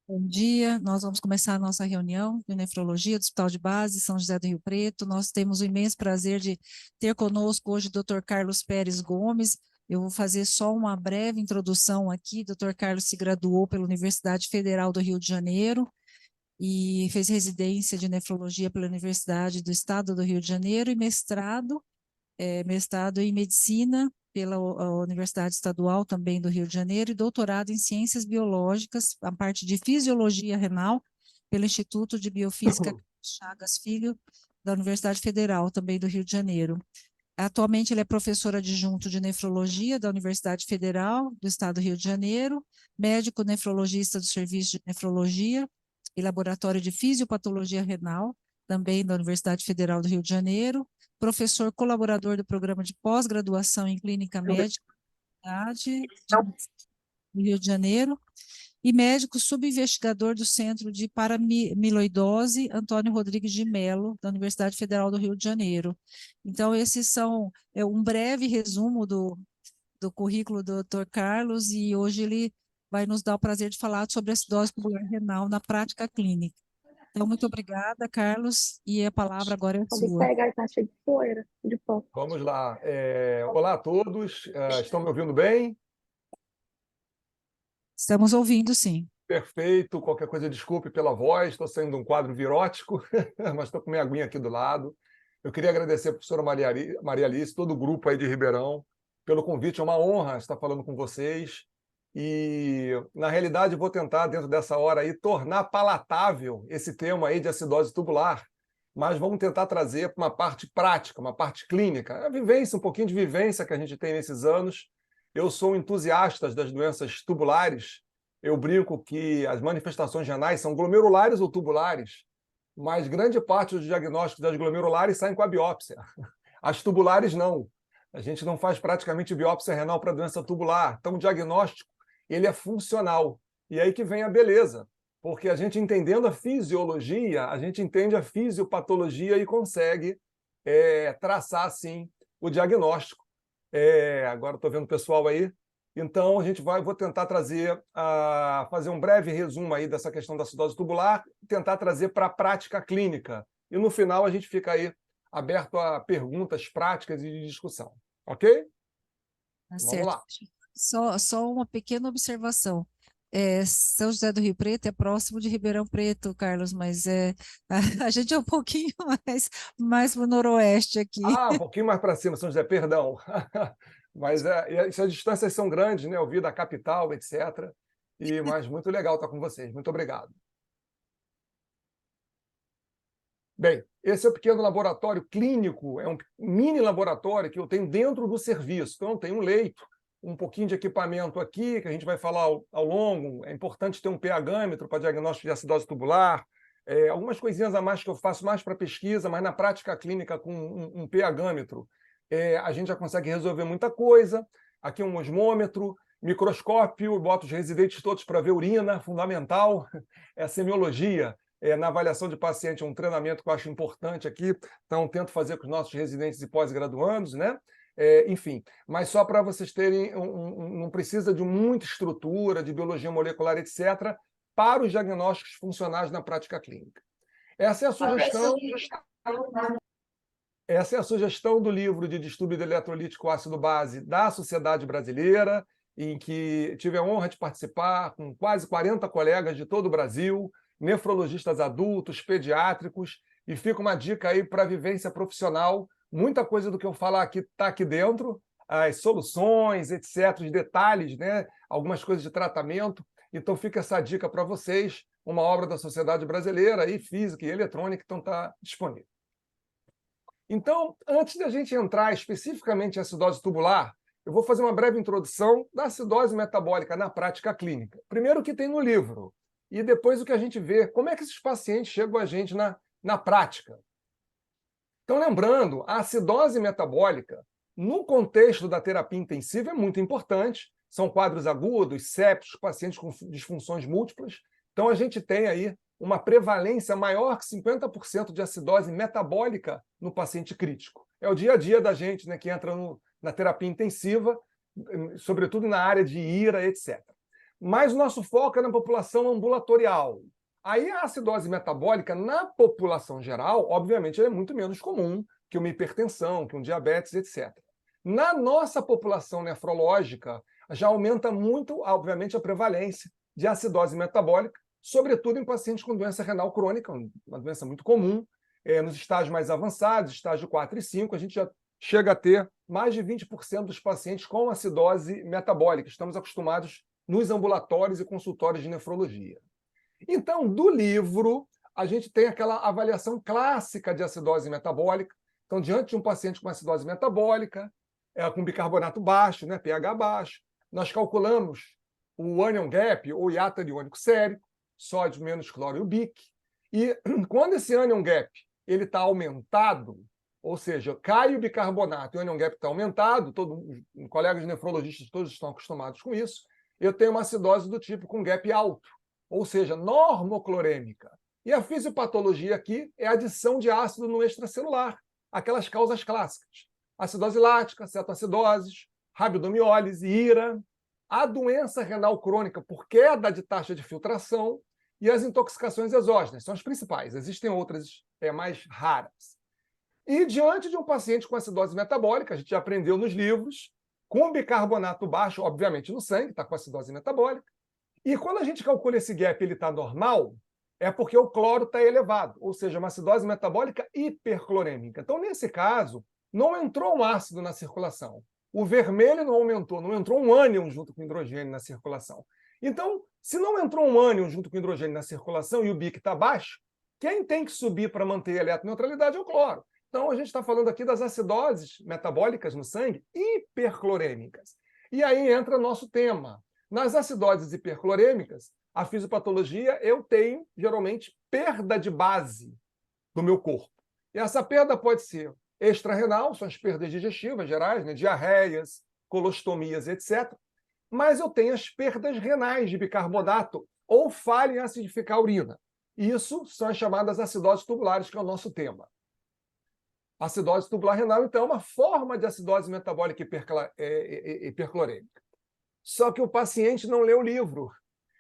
Bom dia, nós vamos começar a nossa reunião de nefrologia do Hospital de Base, São José do Rio Preto. Nós temos o imenso prazer de ter conosco hoje o Dr. Carlos Pérez Gomes. Eu vou fazer só uma breve introdução aqui. O Dr. Carlos se graduou pela Universidade Federal do Rio de Janeiro e fez residência de nefrologia pela Universidade do Estado do Rio de Janeiro e mestrado em medicina pela Universidade Estadual também do Rio de Janeiro e doutorado em ciências biológicas, a parte de fisiologia renal, pelo Instituto de Biofísica Chagas Filho, da Universidade Federal também do Rio de Janeiro. Atualmente ele é professor adjunto de nefrologia da Universidade Federal do Estado do Rio de Janeiro, médico nefrologista do Serviço de Nefrologia e Laboratório de Fisiopatologia Renal, também da Universidade Federal do Rio de Janeiro, professor colaborador do programa de pós-graduação em clínica médica da Universidade do Rio de Janeiro, e médico subinvestigador do Centro de Paramiloidose, Antônio Rodrigues de Mello, da Universidade Federal do Rio de Janeiro. Então, esses são um breve resumo do currículo do Dr. Carlos, e hoje ele vai nos dar o prazer de falar sobre a acidose tubular renal na prática clínica. Então, muito obrigada, Carlos, e a palavra agora é Pode sua. pegar, tá cheio de poeira, de pó. Vamos lá. Olá a todos. Estão me ouvindo bem? Estamos ouvindo, sim. Perfeito. Qualquer coisa, desculpe pela voz. Estou saindo de um quadro virótico, mas estou com minha aguinha aqui do lado. Eu queria agradecer a professora Maria Alice, todo o grupo aí de Ribeirão, pelo convite. É uma honra estar falando com vocês. E, na realidade, vou tentar, dentro dessa hora aí, tornar palatável esse tema aí de acidose tubular, mas vamos tentar trazer para uma parte prática, uma parte clínica, a vivência, um pouquinho de vivência que a gente tem nesses anos. Eu sou um entusiasta das doenças tubulares. Eu brinco que as manifestações renais são glomerulares ou tubulares, mas grande parte dos diagnósticos das glomerulares saem com a biópsia. As tubulares não. A gente não faz praticamente biópsia renal para doença tubular. Então, o diagnóstico ele é funcional. E aí que vem a beleza, porque a gente entendendo a fisiologia, a gente entende a fisiopatologia e consegue traçar, assim, o diagnóstico. Agora estou vendo o pessoal aí. Então, vou tentar fazer um breve resumo aí dessa questão da acidose tubular, tentar trazer para a prática clínica. E no final a gente fica aí aberto a perguntas práticas e de discussão. Ok? Tá Vamos certo. lá. Só uma pequena observação. São José do Rio Preto é próximo de Ribeirão Preto, Carlos, mas a gente é um pouquinho mais para o noroeste aqui. Um pouquinho mais para cima, São José, perdão. Mas as distâncias são grandes, né? Eu vi da capital, etc. Mas muito legal estar com vocês. Muito obrigado. Bem, esse é o pequeno laboratório clínico, é um mini laboratório que eu tenho dentro do serviço. Então, eu tenho um leito, um pouquinho de equipamento aqui, que a gente vai falar ao longo. É importante ter um pH-metro para diagnóstico de acidose tubular. Algumas coisinhas a mais que eu faço mais para pesquisa, mas na prática clínica com um pH-metro a gente já consegue resolver muita coisa. Aqui um osmômetro, microscópio, boto os residentes todos para ver urina, fundamental. É a semiologia. Na avaliação de paciente, é um treinamento que eu acho importante aqui, então tento fazer com os nossos residentes e pós-graduandos, né? Enfim, mas só para vocês terem, não precisa de muita estrutura, de biologia molecular, etc., para os diagnósticos funcionais na prática clínica. Essa é a sugestão do livro de distúrbio eletrolítico ácido base da Sociedade Brasileira, em que tive a honra de participar com quase 40 colegas de todo o Brasil, nefrologistas adultos, pediátricos, e fica uma dica aí para a vivência profissional. Muita coisa do que eu falar aqui está aqui dentro, as soluções, etc., os detalhes, né? Algumas coisas de tratamento. Então fica essa dica para vocês, uma obra da Sociedade Brasileira, e física e eletrônica, então está disponível. Então, antes da gente entrar especificamente em acidose tubular, eu vou fazer uma breve introdução da acidose metabólica na prática clínica. Primeiro o que tem no livro, e depois o que a gente vê, como é que esses pacientes chegam a gente na prática. Então, lembrando, a acidose metabólica, no contexto da terapia intensiva, é muito importante. São quadros agudos, sépticos, pacientes com disfunções múltiplas. Então, a gente tem aí uma prevalência maior que 50% de acidose metabólica no paciente crítico. É o dia a dia da gente, né, que entra na terapia intensiva, sobretudo na área de IRA, etc. mas o nosso foco é na população ambulatorial. Aí a acidose metabólica, na população geral, obviamente, é muito menos comum que uma hipertensão, que um diabetes, etc. Na nossa população nefrológica, já aumenta muito, obviamente, a prevalência de acidose metabólica, sobretudo em pacientes com doença renal crônica, uma doença muito comum. Nos estágios mais avançados, estágio 4 e 5, a gente já chega a ter mais de 20% dos pacientes com acidose metabólica. Estamos acostumados nos ambulatórios e consultórios de nefrologia. Então, do livro, a gente tem aquela avaliação clássica de acidose metabólica. Então, diante de um paciente com acidose metabólica, com bicarbonato baixo, né, pH baixo, nós calculamos o anion gap, ou hiato aniônico sérico, sódio menos cloro e o BIC. E quando esse anion gap está aumentado, ou seja, cai o bicarbonato e o anion gap está aumentado, colegas nefrologistas todos estão acostumados com isso, eu tenho uma acidose do tipo com gap alto, ou seja, normoclorêmica. E a fisiopatologia aqui é a adição de ácido no extracelular, aquelas causas clássicas. Acidose lática, cetoacidoses, rabdomiólise, IRA, a doença renal crônica por queda de taxa de filtração e as intoxicações exógenas, são as principais. Existem outras mais raras. E diante de um paciente com acidose metabólica, a gente já aprendeu nos livros, com bicarbonato baixo, obviamente no sangue, está com acidose metabólica, e quando a gente calcula esse gap ele está normal, é porque o cloro está elevado, ou seja, uma acidose metabólica hiperclorêmica. Então, nesse caso, não entrou um ácido na circulação. O vermelho não aumentou, não entrou um ânion junto com hidrogênio na circulação. Então, se não entrou um ânion junto com hidrogênio na circulação e o BIC está baixo, quem tem que subir para manter a eletroneutralidade é o cloro. Então, a gente está falando aqui das acidoses metabólicas no sangue hiperclorêmicas. E aí entra nosso tema. Nas acidoses hiperclorêmicas, a fisiopatologia, eu tenho, geralmente, perda de base do meu corpo. E essa perda pode ser extrarrenal, são as perdas digestivas gerais, né? Diarreias, colostomias, etc. Mas eu tenho as perdas renais de bicarbonato ou falha em acidificar a urina. Isso são as chamadas acidoses tubulares, que é o nosso tema. Acidose tubular renal, então, é uma forma de acidose metabólica hiperclorêmica. Só que o paciente não lê o livro.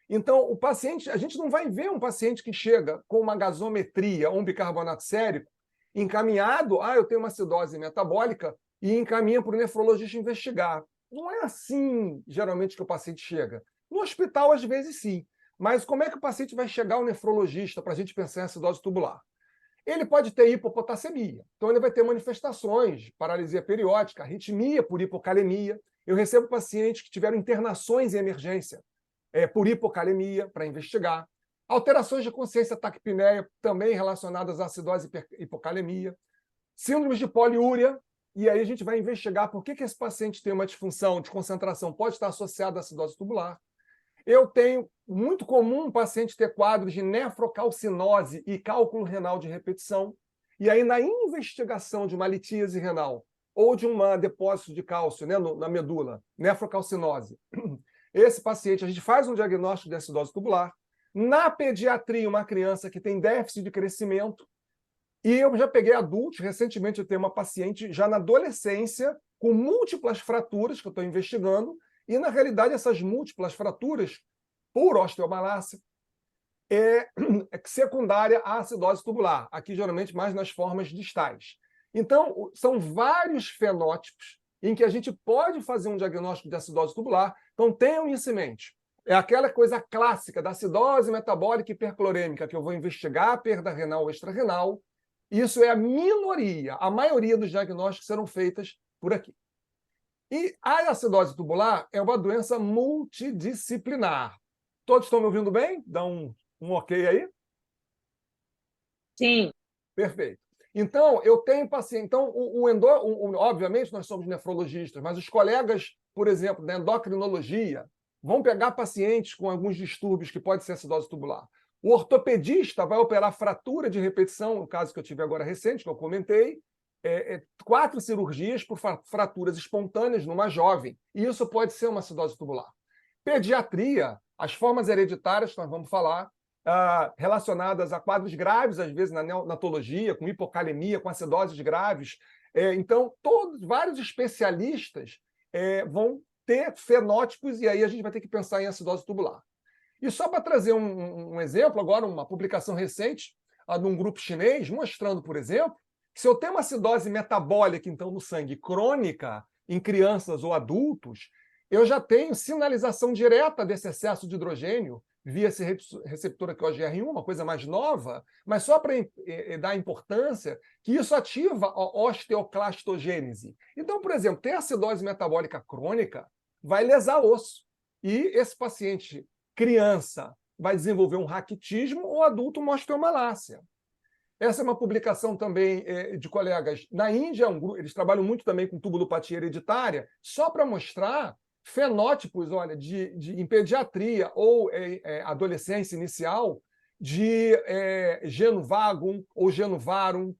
Então, o paciente, a gente não vai ver um paciente que chega com uma gasometria ou um bicarbonato sérico encaminhado, eu tenho uma acidose metabólica, e encaminha para o nefrologista investigar. Não é assim, geralmente, que o paciente chega. No hospital, às vezes, sim. Mas como é que o paciente vai chegar ao nefrologista para a gente pensar em acidose tubular? Ele pode ter hipopotassemia, então ele vai ter manifestações, paralisia periódica, arritmia por hipocalemia. Eu recebo pacientes que tiveram internações em emergência por hipocalemia, para investigar. Alterações de consciência taquipneia, também relacionadas à acidose e hipocalemia. Síndromes de poliúria, e aí a gente vai investigar por que esse paciente tem uma disfunção de concentração, pode estar associada à acidose tubular. Eu tenho, muito comum, um paciente ter quadros de nefrocalcinose e cálculo renal de repetição. E aí, na investigação de uma litíase renal ou de um depósito de cálcio, né, na medula, nefrocalcinose, esse paciente, a gente faz um diagnóstico de acidose tubular. Na pediatria, uma criança que tem déficit de crescimento. E eu já peguei adultos, recentemente eu tenho uma paciente já na adolescência, com múltiplas fraturas, que eu estou investigando, e, na realidade, essas múltiplas fraturas, por osteomalácia, é secundária à acidose tubular, aqui geralmente mais nas formas distais. Então, são vários fenótipos em que a gente pode fazer um diagnóstico de acidose tubular. Então, tenham isso em mente. É aquela coisa clássica da acidose metabólica hiperclorêmica, que eu vou investigar a perda renal ou extrarrenal. Isso é a minoria. A maioria dos diagnósticos serão feitas por aqui. E a acidose tubular é uma doença multidisciplinar. Todos estão me ouvindo bem? Dá um ok aí? Sim. Perfeito. Então, eu tenho paciente. Então, obviamente, nós somos nefrologistas, mas os colegas, por exemplo, da endocrinologia, vão pegar pacientes com alguns distúrbios que pode ser acidose tubular. O ortopedista vai operar fratura de repetição, no caso que eu tive agora recente, que eu comentei, 4 cirurgias por fraturas espontâneas numa jovem. E isso pode ser uma acidose tubular. Pediatria, as formas hereditárias que nós vamos falar, relacionadas a quadros graves, às vezes na neonatologia, com hipocalemia, com acidoses graves. Então, vários especialistas vão ter fenótipos, e aí a gente vai ter que pensar em acidose tubular. E só para trazer um exemplo, agora uma publicação recente de um grupo chinês, mostrando, por exemplo, que se eu tenho uma acidose metabólica, então, no sangue crônica, em crianças ou adultos, eu já tenho sinalização direta desse excesso de hidrogênio via esse receptor aqui, OGR1, uma coisa mais nova, mas só para dar importância que isso ativa a osteoclastogênese. Então, por exemplo, tem acidose metabólica crônica, vai lesar osso. E esse paciente, criança, vai desenvolver um raquitismo ou adulto uma osteomalácia. Essa é uma publicação também de colegas na Índia, eles trabalham muito também com tubulopatia hereditária, só para mostrar fenótipos, olha, em pediatria ou adolescência inicial, de geno vagum ou geno varum,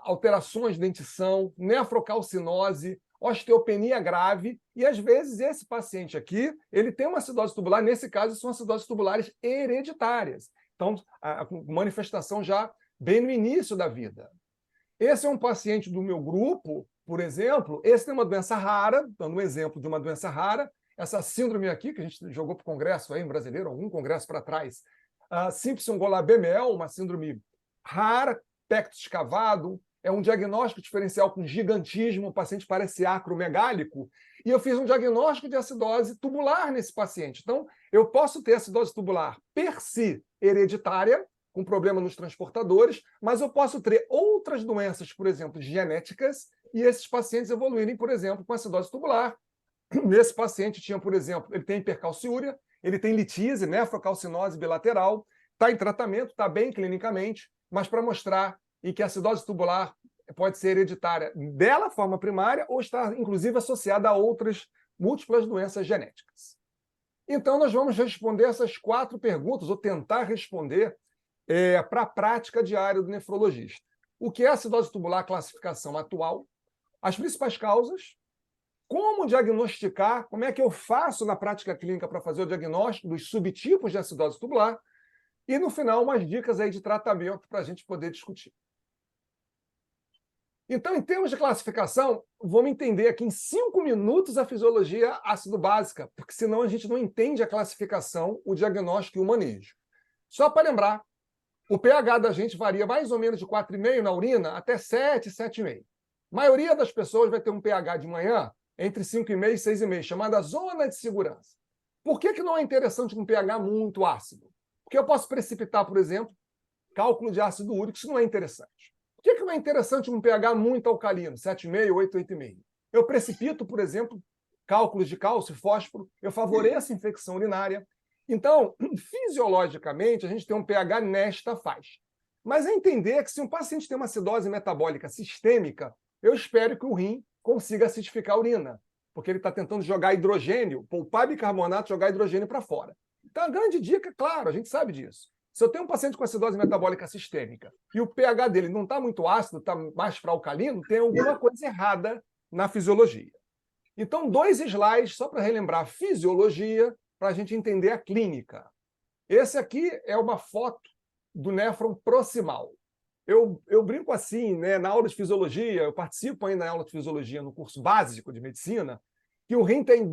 alterações de dentição, nefrocalcinose, osteopenia grave, e às vezes esse paciente aqui, ele tem uma acidose tubular, nesse caso são acidoses tubulares hereditárias. Então, a manifestação já bem no início da vida. Esse é um paciente do meu grupo, por exemplo, esse tem uma doença rara, dando um exemplo de uma doença rara, essa síndrome aqui, que a gente jogou para o congresso aí, em brasileiro, algum congresso para trás, a Simpson-Gola-Bemel, uma síndrome rara, pectus escavado, é um diagnóstico diferencial com gigantismo, o paciente parece acromegálico, e eu fiz um diagnóstico de acidose tubular nesse paciente. Então, eu posso ter acidose tubular per si hereditária, com problema nos transportadores, mas eu posso ter outras doenças, por exemplo, genéticas, e esses pacientes evoluírem, por exemplo, com acidose tubular. Nesse paciente tinha, por exemplo, ele tem hipercalciúria, ele tem litise, nefrocalcinose bilateral, está em tratamento, está bem clinicamente, mas para mostrar em que a acidose tubular pode ser hereditária dela forma primária ou está, inclusive, associada a outras múltiplas doenças genéticas. Então, nós vamos responder essas 4 perguntas, ou tentar responder, para a prática diária do nefrologista. O que é acidose tubular, classificação atual, as principais causas, como diagnosticar, como é que eu faço na prática clínica para fazer o diagnóstico dos subtipos de acidose tubular, e, no final, umas dicas aí de tratamento para a gente poder discutir. Então, em termos de classificação, vamos entender aqui em 5 minutos a fisiologia ácido-básica, porque senão a gente não entende a classificação, o diagnóstico e o manejo. Só para lembrar, o pH da gente varia mais ou menos de 4,5 na urina até 7, 7,5. A maioria das pessoas vai ter um pH de manhã entre 5,5 e 6,5, chamada zona de segurança. Por que não é interessante um pH muito ácido? Porque eu posso precipitar, por exemplo, cálculo de ácido úrico, isso não é interessante. Por que não é interessante um pH muito alcalino, 7,5, 8, 8,5? Eu precipito, por exemplo, cálculos de cálcio e fósforo, eu favoreço a infecção urinária. Então, fisiologicamente, a gente tem um pH nesta faixa. Mas é entender que se um paciente tem uma acidose metabólica sistêmica, eu espero que o rim consiga acidificar a urina, porque ele está tentando jogar hidrogênio, poupar bicarbonato, jogar hidrogênio para fora. Então, a grande dica, claro, a gente sabe disso. Se eu tenho um paciente com acidose metabólica sistêmica e o pH dele não está muito ácido, está mais para alcalino, tem alguma coisa errada na fisiologia. Então, 2 slides, só para relembrar a fisiologia, para a gente entender a clínica. Esse aqui é uma foto do néfron proximal. Eu brinco assim, né, na aula de fisiologia, eu participo ainda na aula de fisiologia no curso básico de medicina, que o rim tem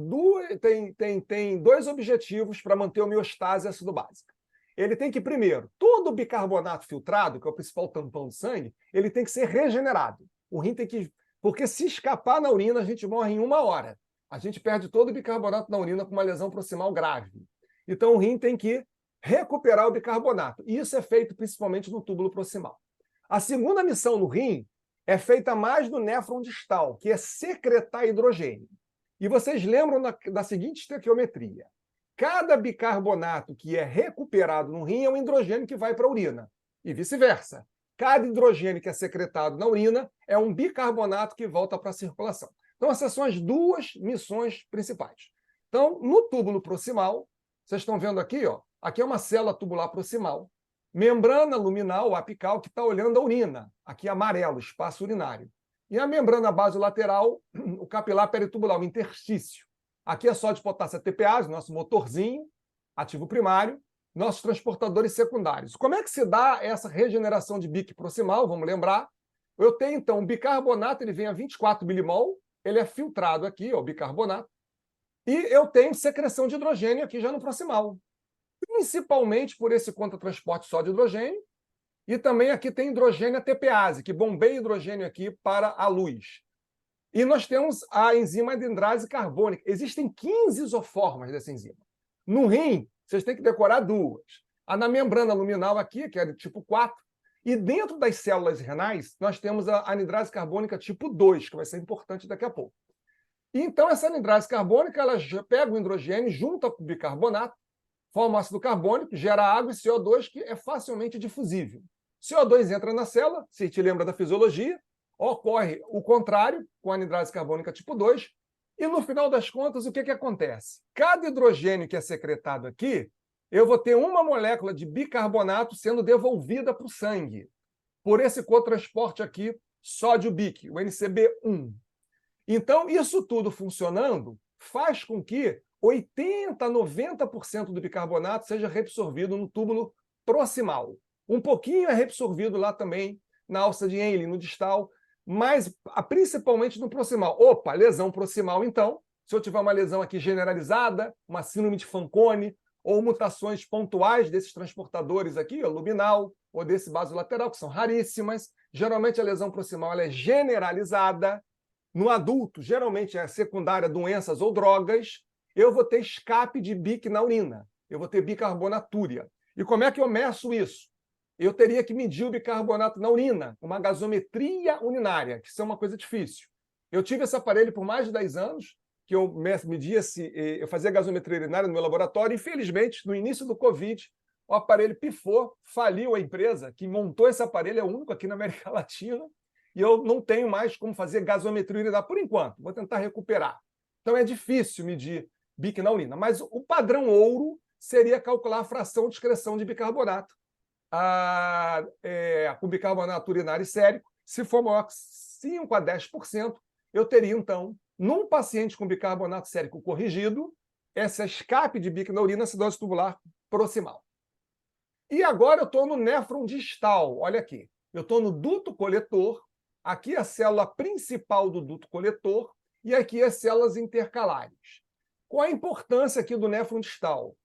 2 objetivos para manter a homeostase ácido-básica. Ele tem que, primeiro, todo o bicarbonato filtrado, que é o principal tampão do sangue, ele tem que ser regenerado. O rim tem que... Porque se escapar na urina, a gente morre em 1 hora. A gente perde todo o bicarbonato na urina com uma lesão proximal grave. Então, o rim tem que recuperar o bicarbonato. E isso é feito principalmente no túbulo proximal. A segunda missão no rim é feita mais no néfron distal, que é secretar hidrogênio. E vocês lembram da seguinte estequiometria. Cada bicarbonato que é recuperado no rim é um hidrogênio que vai para a urina. E vice-versa. Cada hidrogênio que é secretado na urina é um bicarbonato que volta para a circulação. Então, essas são as 2 missões principais. Então, no túbulo proximal, vocês estão vendo aqui, ó, aqui é uma célula tubular proximal, membrana luminal apical que está olhando a urina, aqui amarelo, espaço urinário. E a membrana basolateral, o capilar peritubular, o interstício. Aqui é sódio de potássio ATPase, nosso motorzinho, ativo primário, nossos transportadores secundários. Como é que se dá essa regeneração de BIC proximal? Vamos lembrar. Eu tenho, então, o bicarbonato, ele vem a 24 milimol, ele é filtrado aqui, ó, o bicarbonato. E eu tenho secreção de hidrogênio aqui já no proximal, principalmente por esse contratransporte só de hidrogênio, e também aqui tem hidrogênio ATPase, que bombeia hidrogênio aqui para a luz. E nós temos a enzima adendrase carbônica. Existem 15 isoformas dessa enzima. No rim, vocês têm que decorar 2. A na membrana luminal aqui, que é do tipo 4, e dentro das células renais, nós temos a anidrase carbônica tipo 2, que vai ser importante daqui a pouco. E então, essa anidrase carbônica, ela pega o hidrogênio, junta com o bicarbonato, forma ácido carbônico, gera água e CO2, que é facilmente difusível. CO2 entra na célula, se te lembra da fisiologia, ocorre o contrário, com a anidrase carbônica tipo 2, e no final das contas, o que acontece? Cada hidrogênio que é secretado aqui, eu vou ter uma molécula de bicarbonato sendo devolvida para o sangue, por esse cotransporte aqui, sódio-bic, o NCB1. Então, isso tudo funcionando faz com que 80% a 90% do bicarbonato seja reabsorvido no túbulo proximal. Um pouquinho é reabsorvido lá também na alça de Henle, no distal, mas principalmente no proximal. Opa, lesão proximal, então. Se eu tiver uma lesão aqui generalizada, uma síndrome de Fanconi, ou mutações pontuais desses transportadores aqui, o luminal, ou desse basolateral, que são raríssimas, geralmente a lesão proximal ela é generalizada. No adulto, geralmente é secundária a doenças ou drogas, eu vou ter escape de bic na urina, eu vou ter bicarbonatúria. E como é que eu meço isso? Eu teria que medir o bicarbonato na urina, uma gasometria urinária, que isso é uma coisa difícil. Eu tive esse aparelho por mais de 10 anos, que eu media eu fazia gasometria urinária no meu laboratório, e infelizmente, no início do Covid, o aparelho pifou, faliu a empresa que montou esse aparelho, é o único aqui na América Latina, e eu não tenho mais como fazer gasometria urinária por enquanto. Vou tentar recuperar. Então é difícil medir bic na urina. Mas o padrão ouro seria calcular a fração de excreção de bicarbonato com bicarbonato urinário sérico. Se for maior que 5 a 10%, eu teria, então, num paciente com bicarbonato sérico corrigido, essa escape de bic na urina, acidose tubular proximal. E agora eu estou no néfron distal. Olha aqui. Eu estou no duto coletor. Aqui a célula principal do duto coletor e aqui as células intercalares. Qual a importância aqui do néfron distal?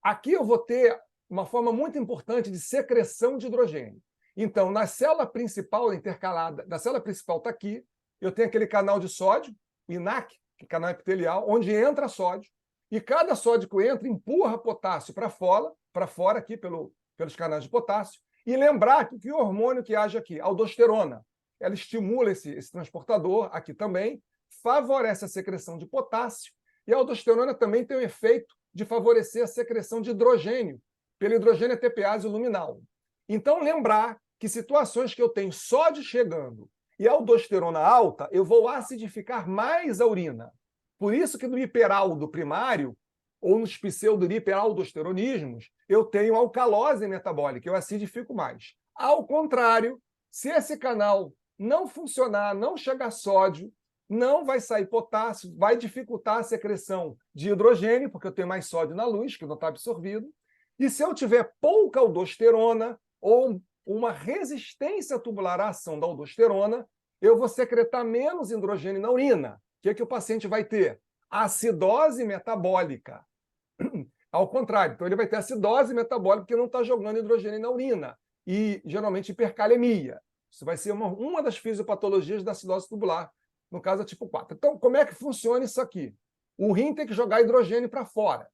Aqui eu vou ter uma forma muito importante de secreção de hidrogênio. Então, na célula principal intercalada, na célula principal está aqui, eu tenho aquele canal de sódio, o INAC, que é canal epitelial, onde entra sódio, e cada sódio que entra empurra potássio para fora aqui pelos canais de potássio, e lembrar que o hormônio que age aqui, a aldosterona, ela estimula esse transportador aqui também, favorece a secreção de potássio, e a aldosterona também tem o efeito de favorecer a secreção de hidrogênio, pelo hidrogênio ATPase luminal. Então, lembrar que situações que eu tenho sódio chegando e aldosterona alta, eu vou acidificar mais a urina. Por isso que no hiperaldo primário, ou nos pseudo-hiperaldosteronismos, eu tenho alcalose metabólica, eu acidifico mais. Ao contrário, se esse canal não funcionar, não chegar sódio, não vai sair potássio, vai dificultar a secreção de hidrogênio, porque eu tenho mais sódio na luz, que não está absorvido. E se eu tiver pouca aldosterona ou uma resistência tubular à ação da aldosterona, eu vou secretar menos hidrogênio na urina. O que o paciente vai ter? Acidose metabólica. Ao contrário, então ele vai ter acidose metabólica porque não está jogando hidrogênio na urina. E, geralmente, hipercalemia. Isso vai ser uma das fisiopatologias da acidose tubular, no caso, a tipo 4. Então, como é que funciona isso aqui? O rim tem que jogar hidrogênio para fora.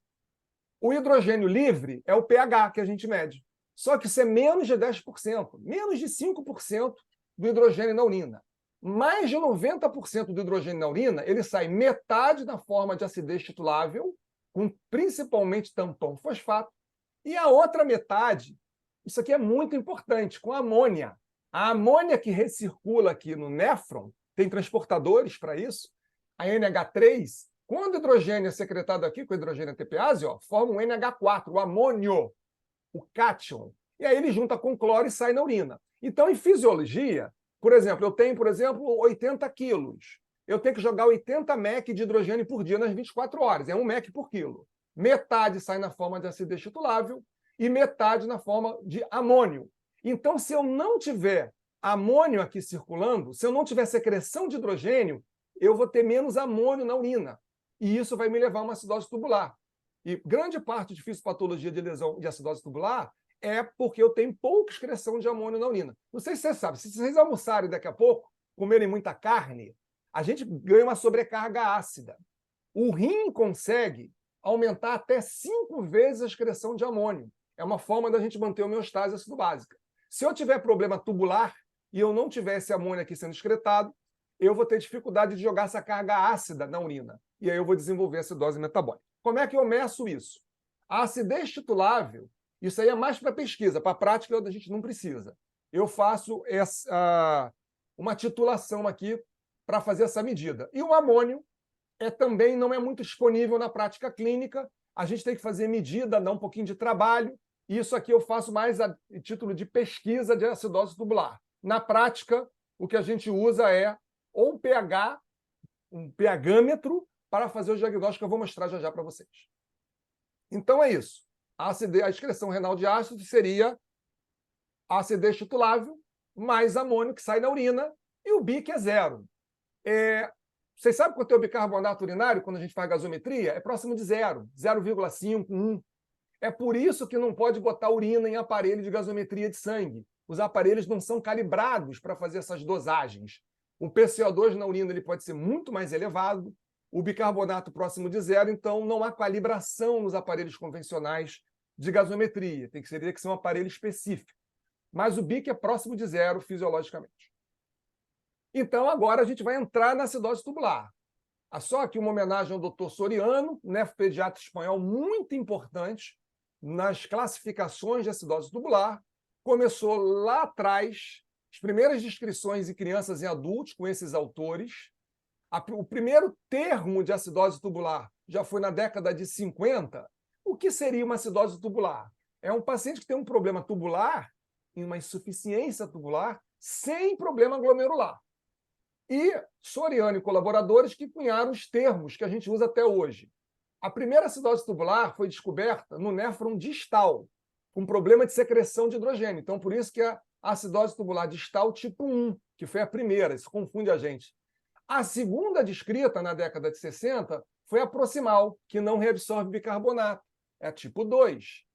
O hidrogênio livre é o pH que a gente mede. Só que isso é menos de 10%, menos de 5% do hidrogênio na urina. Mais de 90% do hidrogênio na urina, ele sai metade na forma de acidez titulável, com principalmente tampão fosfato, e a outra metade, isso aqui é muito importante, com amônia. A amônia que recircula aqui no néfron, tem transportadores para isso, a NH3, quando o hidrogênio é secretado aqui com o hidrogênio ATPase, forma um NH4, o amônio, o cátion. E aí ele junta com cloro e sai na urina. Então, em fisiologia, por exemplo, eu tenho, 80 quilos. Eu tenho que jogar 80 mEq de hidrogênio por dia nas 24 horas. É 1 mEq por quilo. Metade sai na forma de acidez titulável e metade na forma de amônio. Então, se eu não tiver amônio aqui circulando, se eu não tiver secreção de hidrogênio, eu vou ter menos amônio na urina. e isso vai me levar a uma acidose tubular. E grande parte de fisiopatologia de lesão de acidose tubular é porque eu tenho pouca excreção de amônio na urina. Não sei se vocês sabem, se vocês almoçarem daqui a pouco, comerem muita carne, a gente ganha uma sobrecarga ácida. O rim consegue aumentar até 5 vezes a excreção de amônio. É uma forma da gente manter a homeostase ácido-básica. Se eu tiver problema tubular e eu não tiver esse amônio aqui sendo excretado, eu vou ter dificuldade de jogar essa carga ácida na urina. E aí eu vou desenvolver acidose metabólica. Como é que eu meço isso? A acidez titulável, isso aí é mais para pesquisa, para prática a gente não precisa. Eu faço uma titulação aqui para fazer essa medida. E o amônio também não é muito disponível na prática clínica, a gente tem que fazer medida, dar um pouquinho de trabalho, e isso aqui eu faço mais a título de pesquisa de acidose tubular. Na prática, o que a gente usa é ou um pH, um pHmetro, para fazer o diagnóstico que eu vou mostrar já para vocês. Então é isso. A excreção renal de ácido seria a acidez titulável mais amônio que sai na urina, e o BIC é zero. Vocês sabem quanto é o bicarbonato urinário quando a gente faz gasometria? É próximo de zero, 0,5, 1. É por isso que não pode botar urina em aparelho de gasometria de sangue. Os aparelhos não são calibrados para fazer essas dosagens. O PCO2 na urina ele pode ser muito mais elevado, o bicarbonato próximo de zero, então não há calibração nos aparelhos convencionais de gasometria. Teria que ser um aparelho específico. Mas o BIC é próximo de zero fisiologicamente. Então, agora a gente vai entrar na acidose tubular. Só aqui uma homenagem ao Dr. Soriano, nefropediatra espanhol muito importante nas classificações de acidose tubular. Começou lá atrás, as primeiras descrições em crianças e adultos com esses autores. O primeiro termo de acidose tubular já foi na década de 50. O que seria uma acidose tubular? É um paciente que tem um problema tubular, uma insuficiência tubular, sem problema glomerular. E Soriano e colaboradores que cunharam os termos que a gente usa até hoje. A primeira acidose tubular foi descoberta no néfron distal, com problema de secreção de hidrogênio. Então, por isso que é a acidose tubular distal tipo 1, que foi a primeira, isso confunde a gente. A segunda descrita na década de 60 foi a proximal, que não reabsorve bicarbonato, é a tipo 2.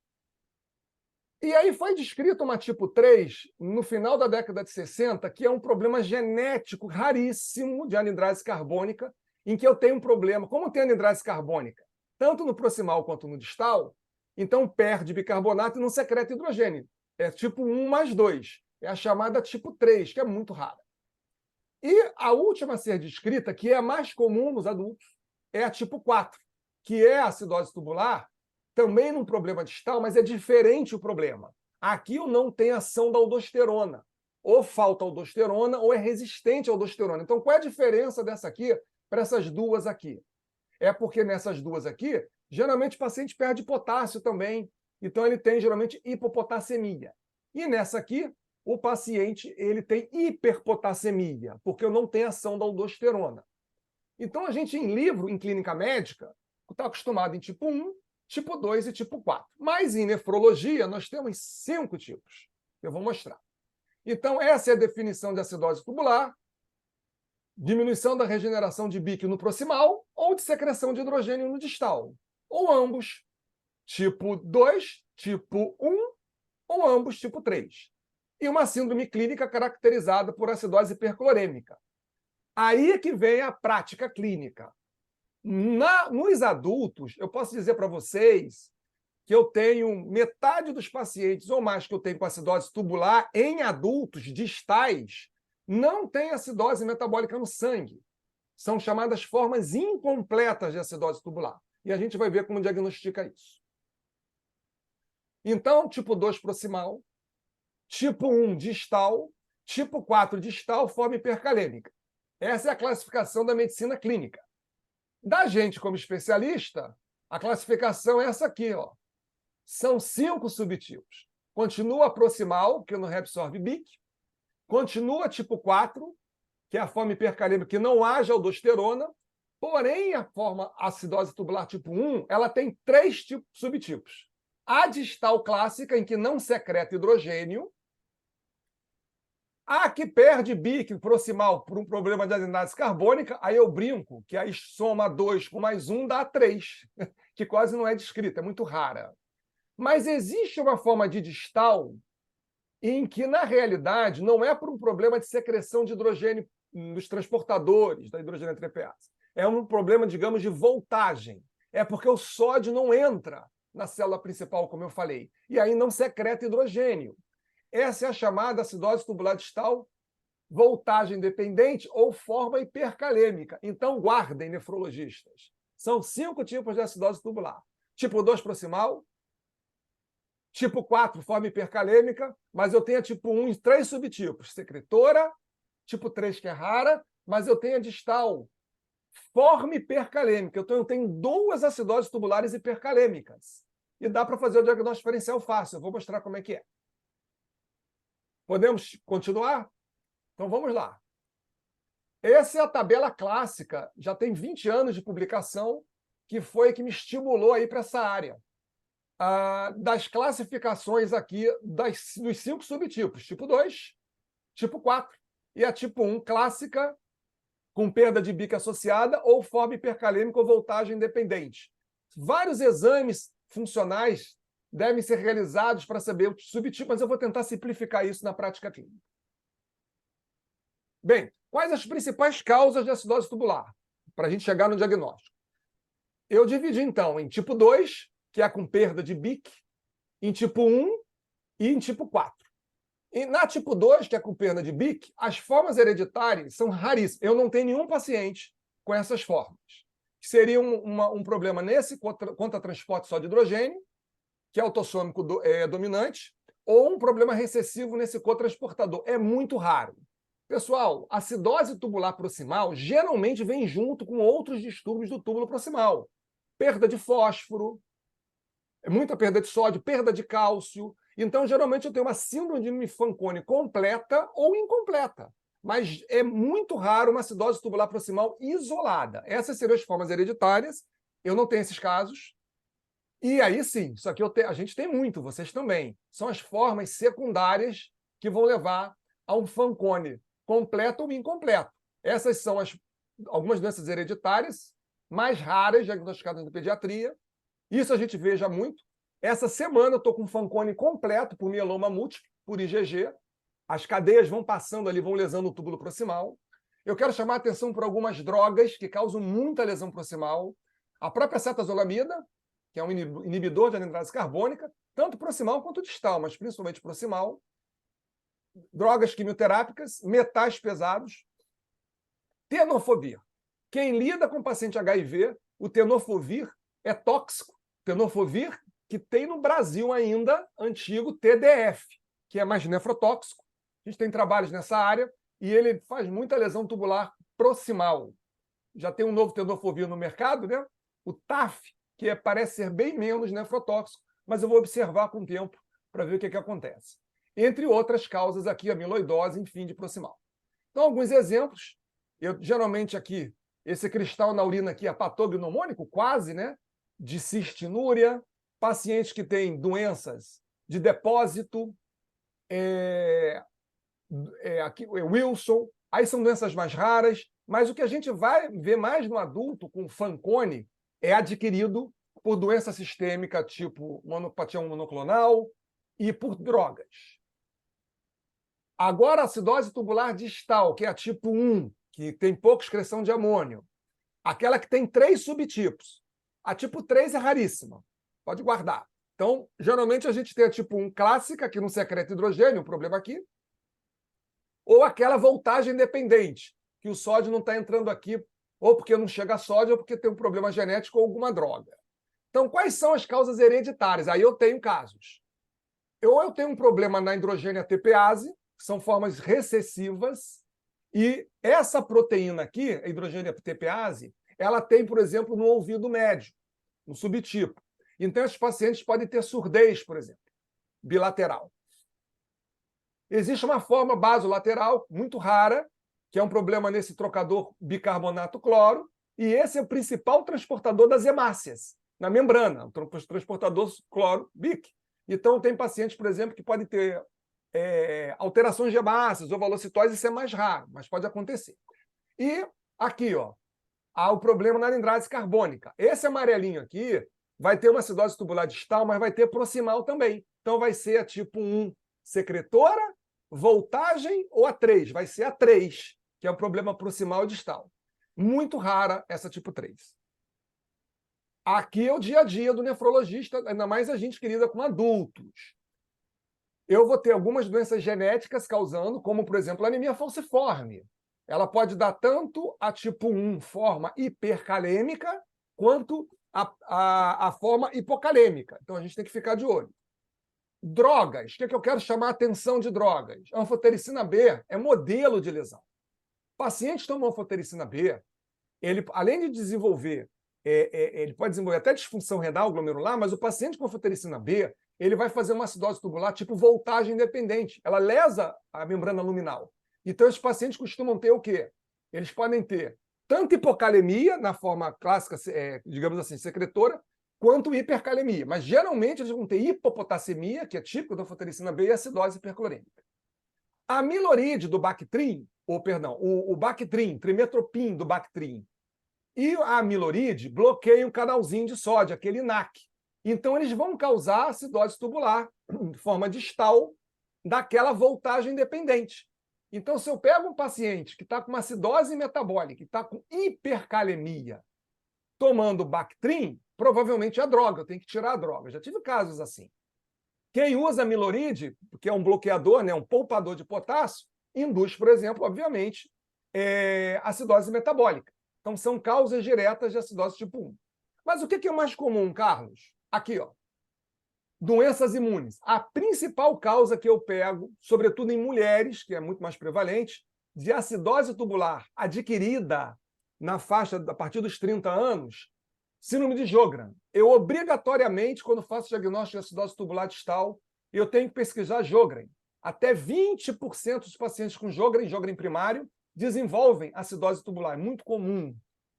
E aí foi descrita uma tipo 3 no final da década de 60, que é um problema genético raríssimo de anidrase carbônica, em que eu tenho um problema. Como tem anidrase carbônica, tanto no proximal quanto no distal, então perde bicarbonato e não secreta hidrogênio. É tipo 1 mais 2. É a chamada tipo 3, que é muito rara. E a última a ser descrita, que é a mais comum nos adultos, é a tipo 4, que é a acidose tubular, também num problema distal, mas é diferente o problema. Aqui eu não tenho ação da aldosterona. Ou falta aldosterona, ou é resistente à aldosterona. Então, qual é a diferença dessa aqui para essas duas aqui? É porque nessas duas aqui, geralmente o paciente perde potássio também. Então, ele tem, geralmente, hipopotassemia. E nessa aqui, o paciente ele tem hiperpotassemia, porque eu não tenho ação da aldosterona. Então, a gente, em livro, em clínica médica, está acostumado em tipo 1, tipo 2 e tipo 4. Mas em nefrologia, nós temos 5 tipos. Eu vou mostrar. Então, essa é a definição de acidose tubular: diminuição da regeneração de BIC no proximal ou de secreção de hidrogênio no distal. Ou ambos, tipo 2, tipo 1, ou ambos, tipo 3. E uma síndrome clínica caracterizada por acidose hiperclorêmica. Aí é que vem a prática clínica. Nos adultos, eu posso dizer para vocês que eu tenho metade dos pacientes ou mais que eu tenho com acidose tubular em adultos distais não tem acidose metabólica no sangue. São chamadas formas incompletas de acidose tubular. E a gente vai ver como diagnostica isso. Então, tipo 2 proximal, tipo 1 distal, tipo 4 distal, forma hipercalêmica. Essa é a classificação da medicina clínica. Da gente, como especialista, a classificação é essa aqui, ó. São 5 subtipos. Continua proximal, que não reabsorve BIC. Continua tipo 4, que é a forma hipercalêmica que não haja aldosterona. Porém, a forma acidose tubular tipo 1, ela tem 3 subtipos. A distal clássica, em que não secreta hidrogênio. A que perde BIC proximal por um problema de anidase carbônica, aí eu brinco que aí soma 2 com mais 1 dá 3, que quase não é descrita, é muito rara. Mas existe uma forma de distal em que, na realidade, não é por um problema de secreção de hidrogênio nos transportadores da hidrogênio TPase. É um problema, digamos, de voltagem. É porque o sódio não entra na célula principal, como eu falei, e aí não secreta hidrogênio. Essa é a chamada acidose tubular distal voltagem dependente ou forma hipercalêmica. Então, guardem, nefrologistas. São 5 tipos de acidose tubular. Tipo 2 proximal, tipo 4, forma hipercalêmica, mas eu tenho a tipo 1 em 3 subtipos. Secretora, tipo 3, que é rara, mas eu tenho a distal, forma hipercalêmica. Então, eu tenho 2 acidoses tubulares hipercalêmicas. E dá para fazer o diagnóstico diferencial fácil. Eu vou mostrar como é que é. Podemos continuar? Então, vamos lá. Essa é a tabela clássica, já tem 20 anos de publicação, que foi que me estimulou aí para essa área. Das classificações aqui dos 5 subtipos, tipo 2, tipo 4, e a tipo 1 clássica, com perda de BIC associada, ou forma hipercalêmica ou voltagem independente. Vários exames funcionais devem ser realizados para saber o subtipo, mas eu vou tentar simplificar isso na prática clínica. Bem, quais as principais causas de acidose tubular? Para a gente chegar no diagnóstico. Eu dividi, então, em tipo 2, que é com perda de BIC, em tipo 1 e em tipo 4. E na tipo 2, que é com perda de BIC, as formas hereditárias são raríssimas. Eu não tenho nenhum paciente com essas formas. Seria um problema nesse contratransporte só de hidrogênio, que é autossômico dominante, ou um problema recessivo nesse cotransportador. É muito raro. Pessoal, a acidose tubular proximal geralmente vem junto com outros distúrbios do túbulo proximal. Perda de fósforo, muita perda de sódio, perda de cálcio. Então, geralmente, eu tenho uma síndrome de Fanconi completa ou incompleta. Mas é muito raro uma acidose tubular proximal isolada. Essas seriam as formas hereditárias. Eu não tenho esses casos. E aí sim, isso aqui a gente tem muito, vocês também. São as formas secundárias que vão levar a um Fanconi completo ou incompleto. Essas são algumas doenças hereditárias mais raras diagnosticadas na pediatria. Isso a gente vê já muito. Essa semana eu estou com um Fanconi completo por mieloma múltiplo, por IgG. As cadeias vão passando ali, vão lesando o túbulo proximal. Eu quero chamar a atenção para algumas drogas que causam muita lesão proximal. A própria cetazolamida, que é um inibidor de anidase carbônica, tanto proximal quanto distal, mas principalmente proximal. Drogas quimioterápicas, metais pesados. Tenofovir. Quem lida com paciente HIV, o tenofovir é tóxico. Tenofovir, que tem no Brasil ainda, antigo TDF, que é mais nefrotóxico. A gente tem trabalhos nessa área e ele faz muita lesão tubular proximal. Já tem um novo tenofovir no mercado, né? O TAF, que parece ser bem menos nefrotóxico, mas eu vou observar com o tempo para ver o que acontece. Entre outras causas aqui, amiloidose, enfim, de proximal. Então, alguns exemplos. Geralmente aqui, esse cristal na urina aqui é patognomônico, quase, né? De cistinúria, pacientes que têm doenças de depósito, aqui, Wilson, aí são doenças mais raras, mas o que a gente vai ver mais no adulto com Fanconi é adquirido por doença sistêmica, tipo monopatia monoclonal e por drogas. Agora, a acidose tubular distal, que é a tipo 1, que tem pouca excreção de amônio, aquela que tem 3 subtipos. A tipo 3 é raríssima, pode guardar. Então, geralmente, a gente tem a tipo 1 clássica, que não secreta hidrogênio, o problema aqui, ou aquela voltagem dependente, que o sódio não está entrando aqui, ou porque não chega sódio, ou porque tem um problema genético ou alguma droga. Então, quais são as causas hereditárias? Aí eu tenho casos. Ou eu tenho um problema na hidrogênio TPase, que são formas recessivas, e essa proteína aqui, a hidrogênio TPase, ela tem, por exemplo, no ouvido médio, no subtipo. Então, esses pacientes podem ter surdez, por exemplo, bilateral. Existe uma forma basolateral, muito rara, que é um problema nesse trocador bicarbonato-cloro, e esse é o principal transportador das hemácias, na membrana, o transportador cloro-bic. Então, tem pacientes, por exemplo, que podem ter alterações de hemácias ou velocitose, isso é mais raro, mas pode acontecer. E aqui, ó, há o problema na anidrase carbônica. Esse amarelinho aqui vai ter uma acidose tubular distal, mas vai ter proximal também. Então vai ser a tipo 1 secretora, voltagem ou a 3? Vai ser a 3, que é o problema proximal distal. Muito rara essa tipo 3. Aqui é o dia a dia do nefrologista, ainda mais a gente que lida com adultos. Eu vou ter algumas doenças genéticas causando, como, por exemplo, a anemia falciforme. Ela pode dar tanto a tipo 1 forma hipercalêmica, quanto a forma hipocalêmica. Então, a gente tem que ficar de olho. Drogas. O que eu quero chamar a atenção de drogas? A anfotericina B é modelo de lesão. Pacientes tomam anfotericina B, ele, além de desenvolver, ele pode desenvolver até disfunção renal glomerular, mas o paciente com anfotericina B, ele vai fazer uma acidose tubular tipo voltagem independente. Ela lesa a membrana luminal. Então, esses pacientes costumam ter o quê? Eles podem ter tanto hipocalemia, na forma clássica, digamos assim, secretora, quanto hipercalemia. Mas, geralmente, eles vão ter hipopotassemia, que é típico da anfotericina B, e acidose hiperclorêmica. A amiloride do Bactrim, o Bactrim, trimetoprim do Bactrim, e a amiloride bloqueiam o canalzinho de sódio, aquele NAC. Então, eles vão causar acidose tubular, de forma distal, daquela voltagem dependente. Então, se eu pego um paciente que está com uma acidose metabólica, que está com hipercalemia, tomando Bactrim, provavelmente é droga, eu tenho que tirar a droga. Já tive casos assim. Quem usa amiloride, que é um bloqueador, né, um poupador de potássio, induz, por exemplo, obviamente, acidose metabólica. Então, são causas diretas de acidose tipo 1. Mas o que é mais comum, Carlos? Aqui, ó. Doenças imunes. A principal causa que eu pego, sobretudo em mulheres, que é muito mais prevalente, de acidose tubular adquirida na faixa a partir dos 30 anos, síndrome de Sjögren. Eu, obrigatoriamente, quando faço diagnóstico de acidose tubular distal, eu tenho que pesquisar Sjögren. Até 20% dos pacientes com Sjögren primário, desenvolvem acidose tubular. É muito comum.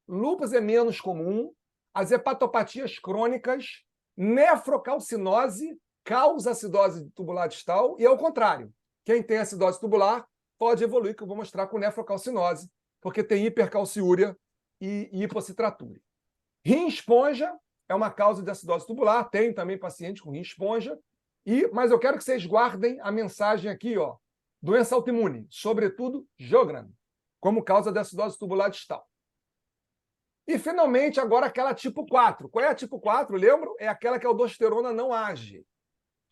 Lúpus é menos comum. As hepatopatias crônicas, nefrocalcinose causa acidose tubular distal e, ao contrário, quem tem acidose tubular pode evoluir, que eu vou mostrar com nefrocalcinose, porque tem hipercalciúria e hipocitratura. Rim esponja é uma causa de acidose tubular, tem também paciente com rim esponja, mas eu quero que vocês guardem a mensagem aqui, ó, doença autoimune, sobretudo Sjögren, como causa de acidose tubular distal. E, finalmente, agora aquela tipo 4. Qual é a tipo 4? Lembro? É aquela que a aldosterona não age.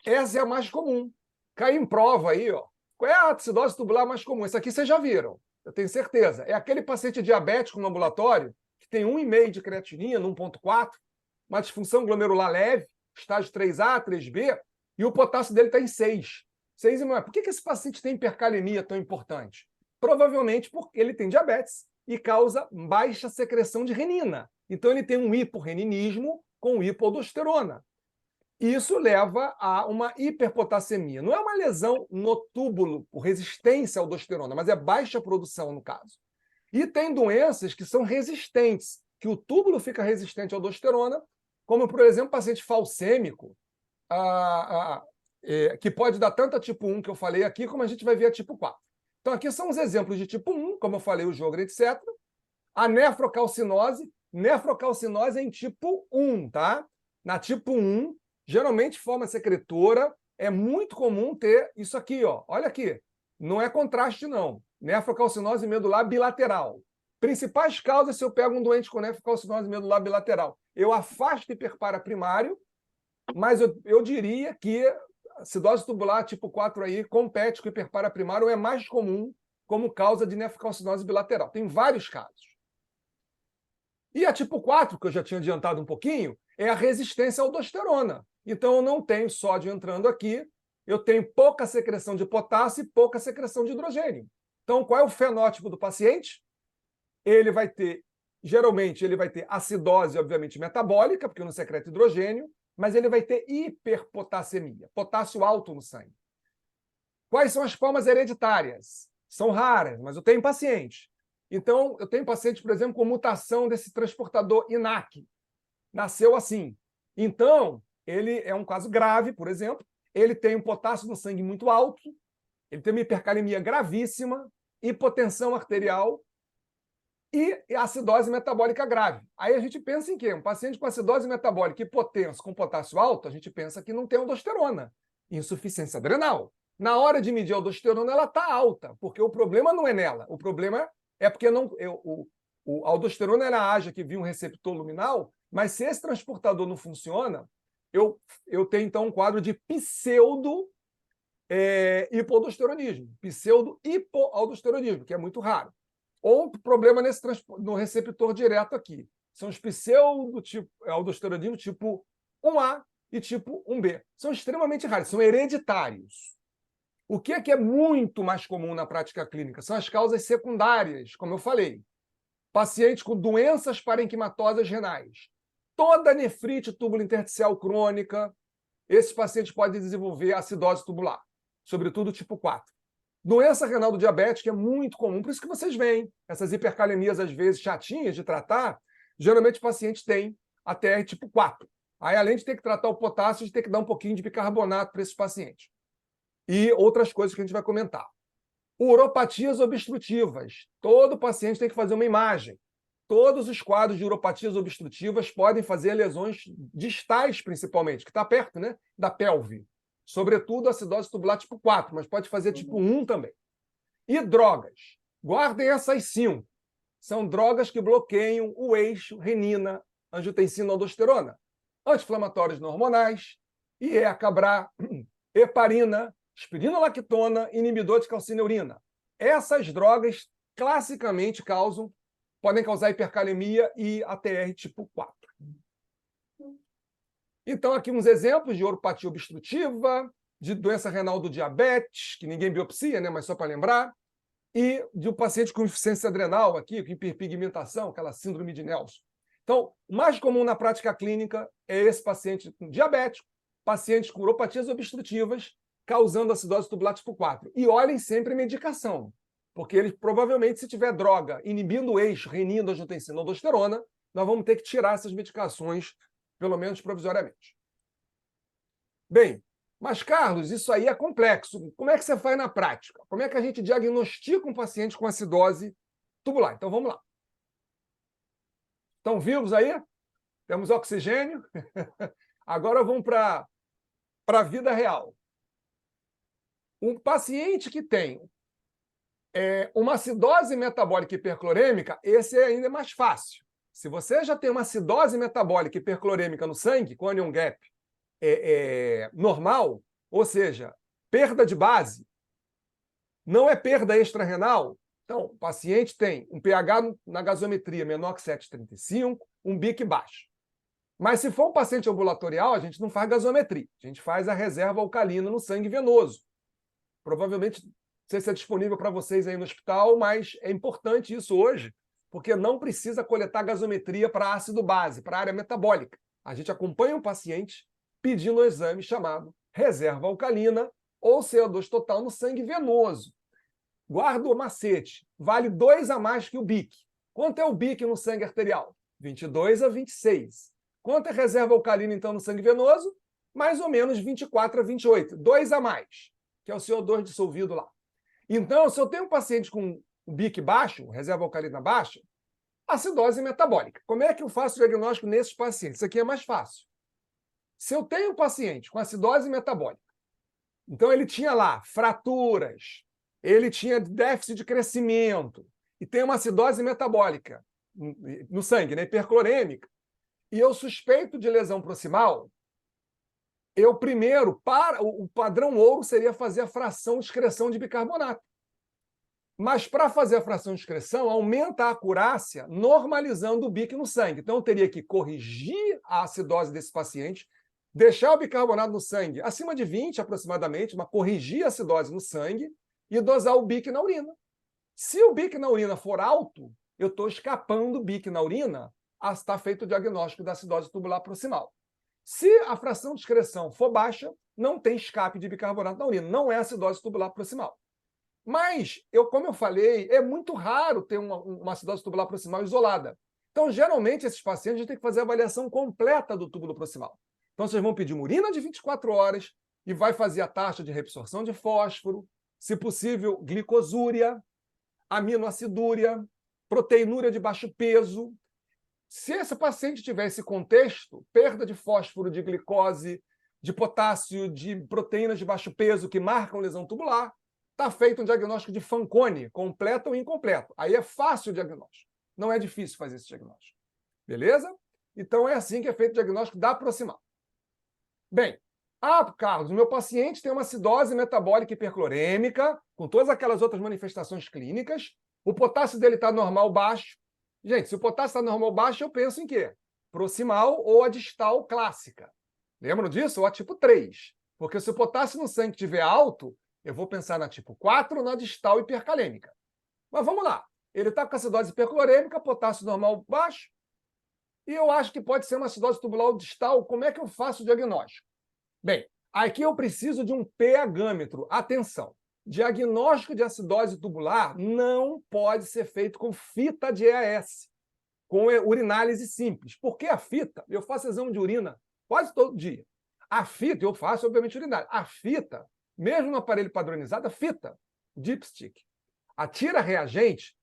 Essa é a mais comum. Cai em prova aí, ó. Qual é a acidose tubular mais comum? Essa aqui vocês já viram, eu tenho certeza. É aquele paciente diabético no ambulatório que tem 1,5 de creatinina, 1,4, uma disfunção glomerular leve, estágio 3A, 3B, e o potássio dele está em 6. 6,5. Por que esse paciente tem hipercalemia tão importante? Provavelmente porque ele tem diabetes e causa baixa secreção de renina. Então, ele tem um hiporreninismo com hipoaldosterona. Isso leva a uma hiperpotassemia. Não é uma lesão no túbulo por resistência à aldosterona, mas é baixa produção, no caso. E tem doenças que são resistentes, que o túbulo fica resistente à aldosterona, como, por exemplo, o paciente falcêmico, que pode dar tanto a tipo 1 que eu falei aqui, como a gente vai ver a tipo 4. Então, aqui são os exemplos de tipo 1, como eu falei, o Sjögren, etc. A nefrocalcinose é em tipo 1, tá? Na tipo 1, geralmente forma secretora, é muito comum ter isso aqui, ó. Olha aqui, não é contraste, não. Nefrocalcinose medular bilateral. Principais causas se eu pego um doente com nefrocalcinose medular bilateral. Eu afasto o hiperpara primário, mas eu diria que acidose tubular tipo 4 aí compete com o hiperpara primário, ou é mais comum como causa de nefrocalcinose bilateral. Tem vários casos. E a tipo 4, que eu já tinha adiantado um pouquinho, é a resistência à aldosterona. Então, eu não tenho sódio entrando aqui, eu tenho pouca secreção de potássio e pouca secreção de hidrogênio. Então, qual é o fenótipo do paciente? Ele vai ter, geralmente, ele vai ter acidose, obviamente, metabólica, porque não secreta hidrogênio, mas ele vai ter hiperpotassemia, potássio alto no sangue. Quais são as formas hereditárias? São raras, mas eu tenho paciente. Então, eu tenho paciente, por exemplo, com mutação desse transportador INAC. Nasceu assim. Então, ele é um caso grave, por exemplo. Ele tem um potássio no sangue muito alto, Ele tem uma hipercalemia gravíssima, hipotensão arterial e acidose metabólica grave. Aí a gente pensa em quê? Um paciente com acidose metabólica hipotenso com potássio alto, a gente pensa que não tem aldosterona, insuficiência adrenal. Na hora de medir a aldosterona, ela está alta, porque o problema não é nela. O problema é porque a aldosterona ela age aqui via um receptor luminal, mas se esse transportador não funciona, eu tenho então um quadro de hipoaldosteronismo, pseudo-hipoaldosteronismo, que é muito raro. Ou um problema no receptor direto aqui. São os pseudo-aldosteronismo tipo 1A e tipo 1B. São extremamente raros, são hereditários. O que é muito mais comum na prática clínica? São as causas secundárias, como eu falei. Pacientes com doenças parenquimatosas renais. Toda nefrite túbulo-intersticial crônica, esses pacientes podem desenvolver acidose tubular, sobretudo tipo 4. Doença renal do diabético é muito comum, por isso que vocês veem essas hipercalemias, às vezes, chatinhas de tratar, geralmente o paciente tem ATR tipo 4. Aí, além de ter que tratar o potássio, a gente tem que dar um pouquinho de bicarbonato para esses pacientes. E outras coisas que a gente vai comentar. Uropatias obstrutivas. Todo paciente tem que fazer uma imagem. Todos os quadros de uropatias obstrutivas podem fazer lesões distais, principalmente, que está perto, né, da pelve. Sobretudo acidose tubular tipo 4, mas pode fazer tipo 1 também. E drogas. Guardem essas 5. São drogas que bloqueiam o eixo renina, angiotensina, aldosterona. Anti-inflamatórios não hormonais, IECA-BRA, heparina, espironolactona, inibidor de calcineurina. Essas drogas classicamente podem causar hipercalemia e ATR tipo 4. Então, aqui uns exemplos de uropatia obstrutiva, de doença renal do diabetes, que ninguém biopsia, né, mas só para lembrar, e de um paciente com insuficiência adrenal, aqui, com hiperpigmentação, aquela síndrome de Nelson. Então, o mais comum na prática clínica é esse paciente diabético, pacientes com uropatias obstrutivas, causando acidose tubular tipo 4. E olhem sempre a medicação, porque ele provavelmente, se tiver droga inibindo o eixo renina, angiotensina, aldosterona, nós vamos ter que tirar essas medicações, pelo menos provisoriamente. Bem, mas, Carlos, isso aí é complexo. Como é que você faz na prática? Como é que a gente diagnostica um paciente com acidose tubular? Então, vamos lá. Estão vivos aí? Temos oxigênio? Agora vamos para a vida real. Um paciente que tem uma acidose metabólica hiperclorêmica, esse ainda é mais fácil. Se você já tem uma acidose metabólica hiperclorêmica no sangue, com anion gap normal, ou seja, perda de base, não é perda extrarrenal. Então, o paciente tem um pH na gasometria menor que 7,35, um BIC baixo. Mas se for um paciente ambulatorial, a gente não faz gasometria, a gente faz a reserva alcalina no sangue venoso. Provavelmente, não sei se é disponível para vocês aí no hospital, mas é importante isso hoje, porque não precisa coletar gasometria para ácido base, para a área metabólica. A gente acompanha o paciente pedindo um exame chamado reserva alcalina ou CO2 total no sangue venoso. Guarda o macete, vale 2 a mais que o BIC. Quanto é o BIC no sangue arterial? 22 a 26. Quanto é reserva alcalina, então, no sangue venoso? Mais ou menos 24 a 28. 2 a mais, que é o CO2 dissolvido lá. Então, se eu tenho um paciente com o BIC baixo, reserva alcalina baixa, acidose metabólica. Como é que eu faço o diagnóstico nesses pacientes? Isso aqui é mais fácil. Se eu tenho um paciente com acidose metabólica, então ele tinha lá fraturas, ele tinha déficit de crescimento, e tem uma acidose metabólica no sangue, né, hiperclorêmica, e eu suspeito de lesão proximal, eu primeiro, o padrão ouro seria fazer a fração de excreção de bicarbonato. Mas para fazer a fração de excreção, aumenta a acurácia, normalizando o BIC no sangue. Então eu teria que corrigir a acidose desse paciente, deixar o bicarbonato no sangue acima de 20 aproximadamente, mas corrigir a acidose no sangue e dosar o BIC na urina. Se o BIC na urina for alto, eu estou escapando o BIC na urina, está feito o diagnóstico da acidose tubular proximal. Se a fração de excreção for baixa, não tem escape de bicarbonato na urina, não é acidose tubular proximal. Mas, como eu falei, é muito raro ter uma acidose tubular proximal isolada. Então, geralmente, esses pacientes a gente tem que fazer a avaliação completa do túbulo proximal. Então, vocês vão pedir uma urina de 24 horas e vai fazer a taxa de reabsorção de fósforo, se possível, glicosúria, aminoacidúria, proteinúria de baixo peso. Se esse paciente tiver esse contexto, perda de fósforo, de glicose, de potássio, de proteínas de baixo peso que marcam lesão tubular, está feito um diagnóstico de Fanconi, completo ou incompleto. Aí é fácil o diagnóstico. Não é difícil fazer esse diagnóstico. Beleza? Então é assim que é feito o diagnóstico da proximal. Bem, Carlos, meu paciente tem uma acidose metabólica hiperclorêmica, com todas aquelas outras manifestações clínicas, o potássio dele está normal baixo. Gente, se o potássio está normal baixo, eu penso em quê? Proximal ou a distal clássica. Lembram disso? Ou a tipo 3. Porque se o potássio no sangue estiver alto, eu vou pensar na tipo 4 ou na distal hipercalêmica. Mas vamos lá. Ele está com acidose hiperclorêmica, potássio normal baixo, e eu acho que pode ser uma acidose tubular distal. Como é que eu faço o diagnóstico? Bem, aqui eu preciso de um pH-metro. Atenção, diagnóstico de acidose tubular não pode ser feito com fita de EAS, com urinálise simples. Porque a fita, eu faço exame de urina quase todo dia. A fita, eu faço, obviamente, urinária. A fita, mesmo no aparelho padronizado, a fita, dipstick, atira reagente.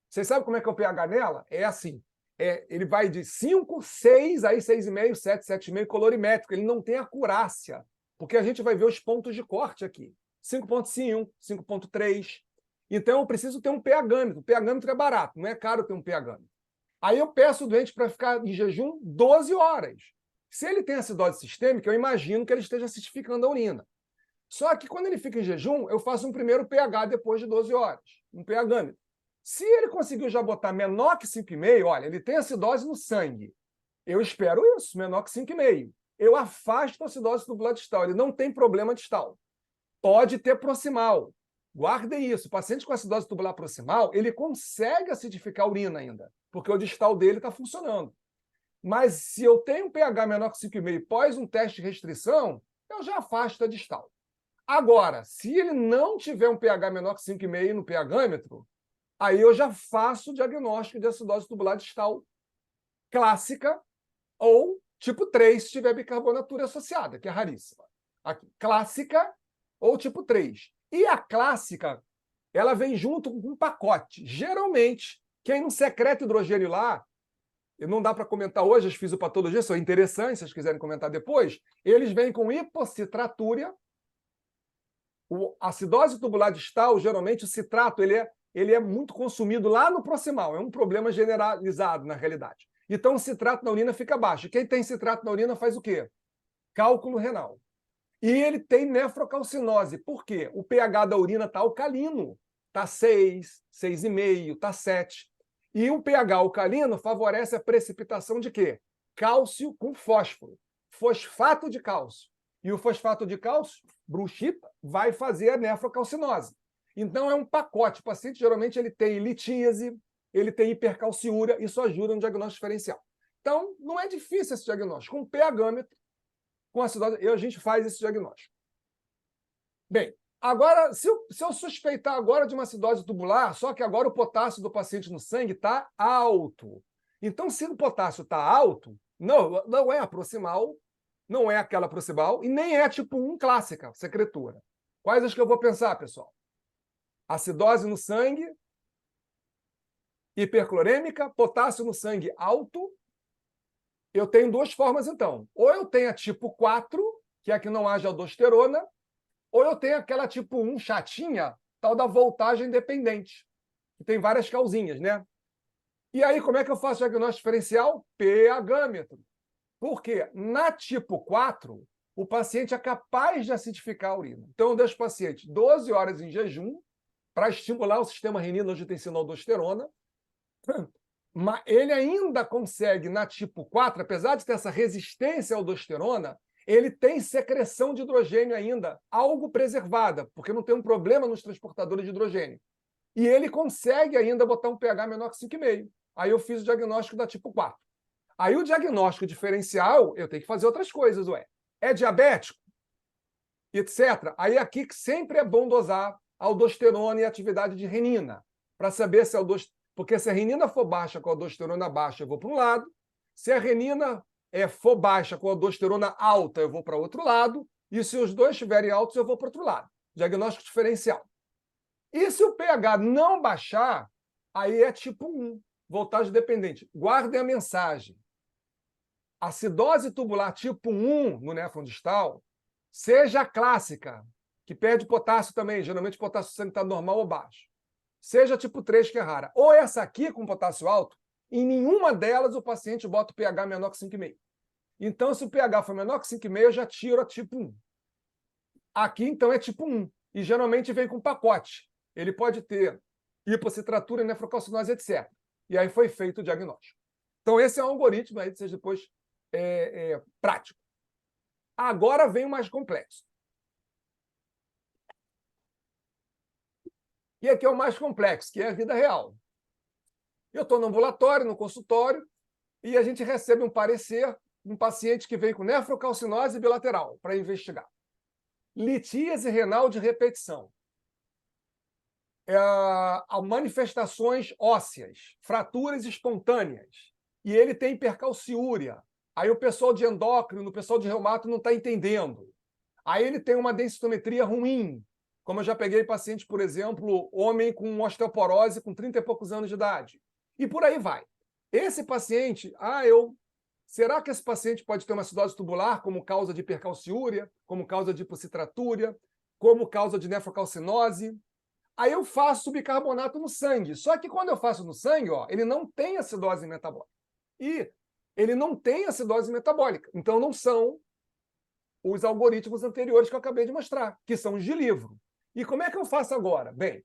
Vocês sabem como é que é o pH nela? É assim, ele vai de 5, 6, aí 6,5, 7, 7,5, colorimétrico. Ele não tem acurácia, porque a gente vai ver os pontos de corte aqui. 5,5, 5,3. Então, eu preciso ter um pH-metro. O pH-metro é barato, não é caro ter um pH-metro. Aí eu peço o doente para ficar em jejum 12 horas. Se ele tem acidose sistêmica, eu imagino que ele esteja acidificando a urina. Só que quando ele fica em jejum, eu faço um primeiro pH depois de 12 horas, um pH-metro. Se ele conseguiu já botar menor que 5,5, olha, ele tem acidose no sangue. Eu espero isso, menor que 5,5. Eu afasto a acidose tubular distal, ele não tem problema distal. Pode ter proximal. Guardem isso. O paciente com acidose tubular proximal, ele consegue acidificar a urina ainda, porque o distal dele está funcionando. Mas se eu tenho um pH menor que 5,5 pós um teste de restrição, eu já afasto a distal. Agora, se ele não tiver um pH menor que 5,5 no pH-metro, aí eu já faço o diagnóstico de acidose tubular distal clássica ou tipo 3, se tiver bicarbonatura associada, que é raríssima. Aqui, clássica ou tipo 3. E a clássica, ela vem junto com um pacote. Geralmente, quem não secreta hidrogênio lá, e não dá para comentar hoje, as fisiopatologias são interessantes, se vocês quiserem comentar depois, eles vêm com hipocitraturia. A acidose tubular distal, geralmente, o citrato ele é muito consumido lá no proximal. É um problema generalizado, na realidade. Então, o citrato na urina fica baixo. Quem tem citrato na urina faz o quê? Cálculo renal. E ele tem nefrocalcinose. Por quê? O pH da urina está alcalino. Está 6, 6,5, está 7. E o pH alcalino favorece a precipitação de quê? Cálcio com fósforo. Fosfato de cálcio. E o fosfato de cálcio, bruxita, vai fazer a nefrocalcinose. Então, é um pacote. O paciente, geralmente, ele tem litíase, ele tem hipercalciúria, isso ajuda no diagnóstico diferencial. Então, não é difícil esse diagnóstico. Com um pH-metro, com acidose, a gente faz esse diagnóstico. Bem, agora, se eu suspeitar agora de uma acidose tubular, só que agora o potássio do paciente no sangue está alto. Então, se o potássio está alto, não é a proximal, não é aquela proximal, e nem é tipo 1 clássica, secretura. Quais as que eu vou pensar, pessoal? Acidose no sangue, hiperclorêmica, potássio no sangue alto. Eu tenho duas formas, então. Ou eu tenho a tipo 4, que é a que não haja aldosterona, ou eu tenho aquela tipo 1 chatinha, tal da voltagem dependente, que tem várias causinhas, né? E aí, como é que eu faço o diagnóstico diferencial? pH-metro. Por quê? Na tipo 4, o paciente é capaz de acidificar a urina. Então, eu deixo o paciente 12 horas em jejum para estimular o sistema renina-angiotensina-aldosterona. Mas ele ainda consegue, na tipo 4, apesar de ter essa resistência à aldosterona, ele tem secreção de hidrogênio ainda, algo preservada, porque não tem um problema nos transportadores de hidrogênio. E ele consegue ainda botar um pH menor que 5,5. Aí eu fiz o diagnóstico da tipo 4. Aí o diagnóstico diferencial, eu tenho que fazer outras coisas, ué. É diabético? Etc. Aí aqui que sempre é bom dosar aldosterona e atividade de renina, para saber se a aldosterona... Porque se a renina for baixa com a aldosterona baixa, eu vou para um lado. Se a renina for baixa com a aldosterona alta, eu vou para outro lado. E se os dois estiverem altos, eu vou para outro lado. Diagnóstico diferencial. E se o pH não baixar, aí é tipo 1, voltagem dependente. Guardem a mensagem. Acidose tubular tipo 1 no néfron distal, seja a clássica, que perde potássio também, geralmente potássio do sangue está normal ou baixo. Seja tipo 3, que é rara. Ou essa aqui com potássio alto, em nenhuma delas o paciente bota o pH menor que 5,5. Então, se o pH for menor que 5,5, eu já tiro a tipo 1. Aqui, então, é tipo 1. E geralmente vem com pacote. Ele pode ter hipocitratura, nefrocalcinose, etc. E aí foi feito o diagnóstico. Então, esse é um algoritmo, aí vocês depois prático. Agora vem o mais complexo. E aqui é o mais complexo, que é a vida real. Eu estou no ambulatório, no consultório, e a gente recebe um parecer de um paciente que veio com nefrocalcinose bilateral para investigar. Litíase renal de repetição. Manifestações ósseas, fraturas espontâneas. E ele tem hipercalciúria. Aí o pessoal de endócrino, o pessoal de reumato não está entendendo. Aí ele tem uma densitometria ruim. Como eu já peguei paciente, por exemplo, homem com osteoporose com 30 e poucos anos de idade. E por aí vai. Esse paciente, será que esse paciente pode ter uma acidose tubular como causa de hipercalciúria, como causa de hipocitratura, como causa de nefrocalcinose? Aí eu faço bicarbonato no sangue. Só que quando eu faço no sangue, ele não tem acidose metabólica. E ele não tem acidose metabólica. Então não são os algoritmos anteriores que eu acabei de mostrar, que são os de livro. E como é que eu faço agora? Bem,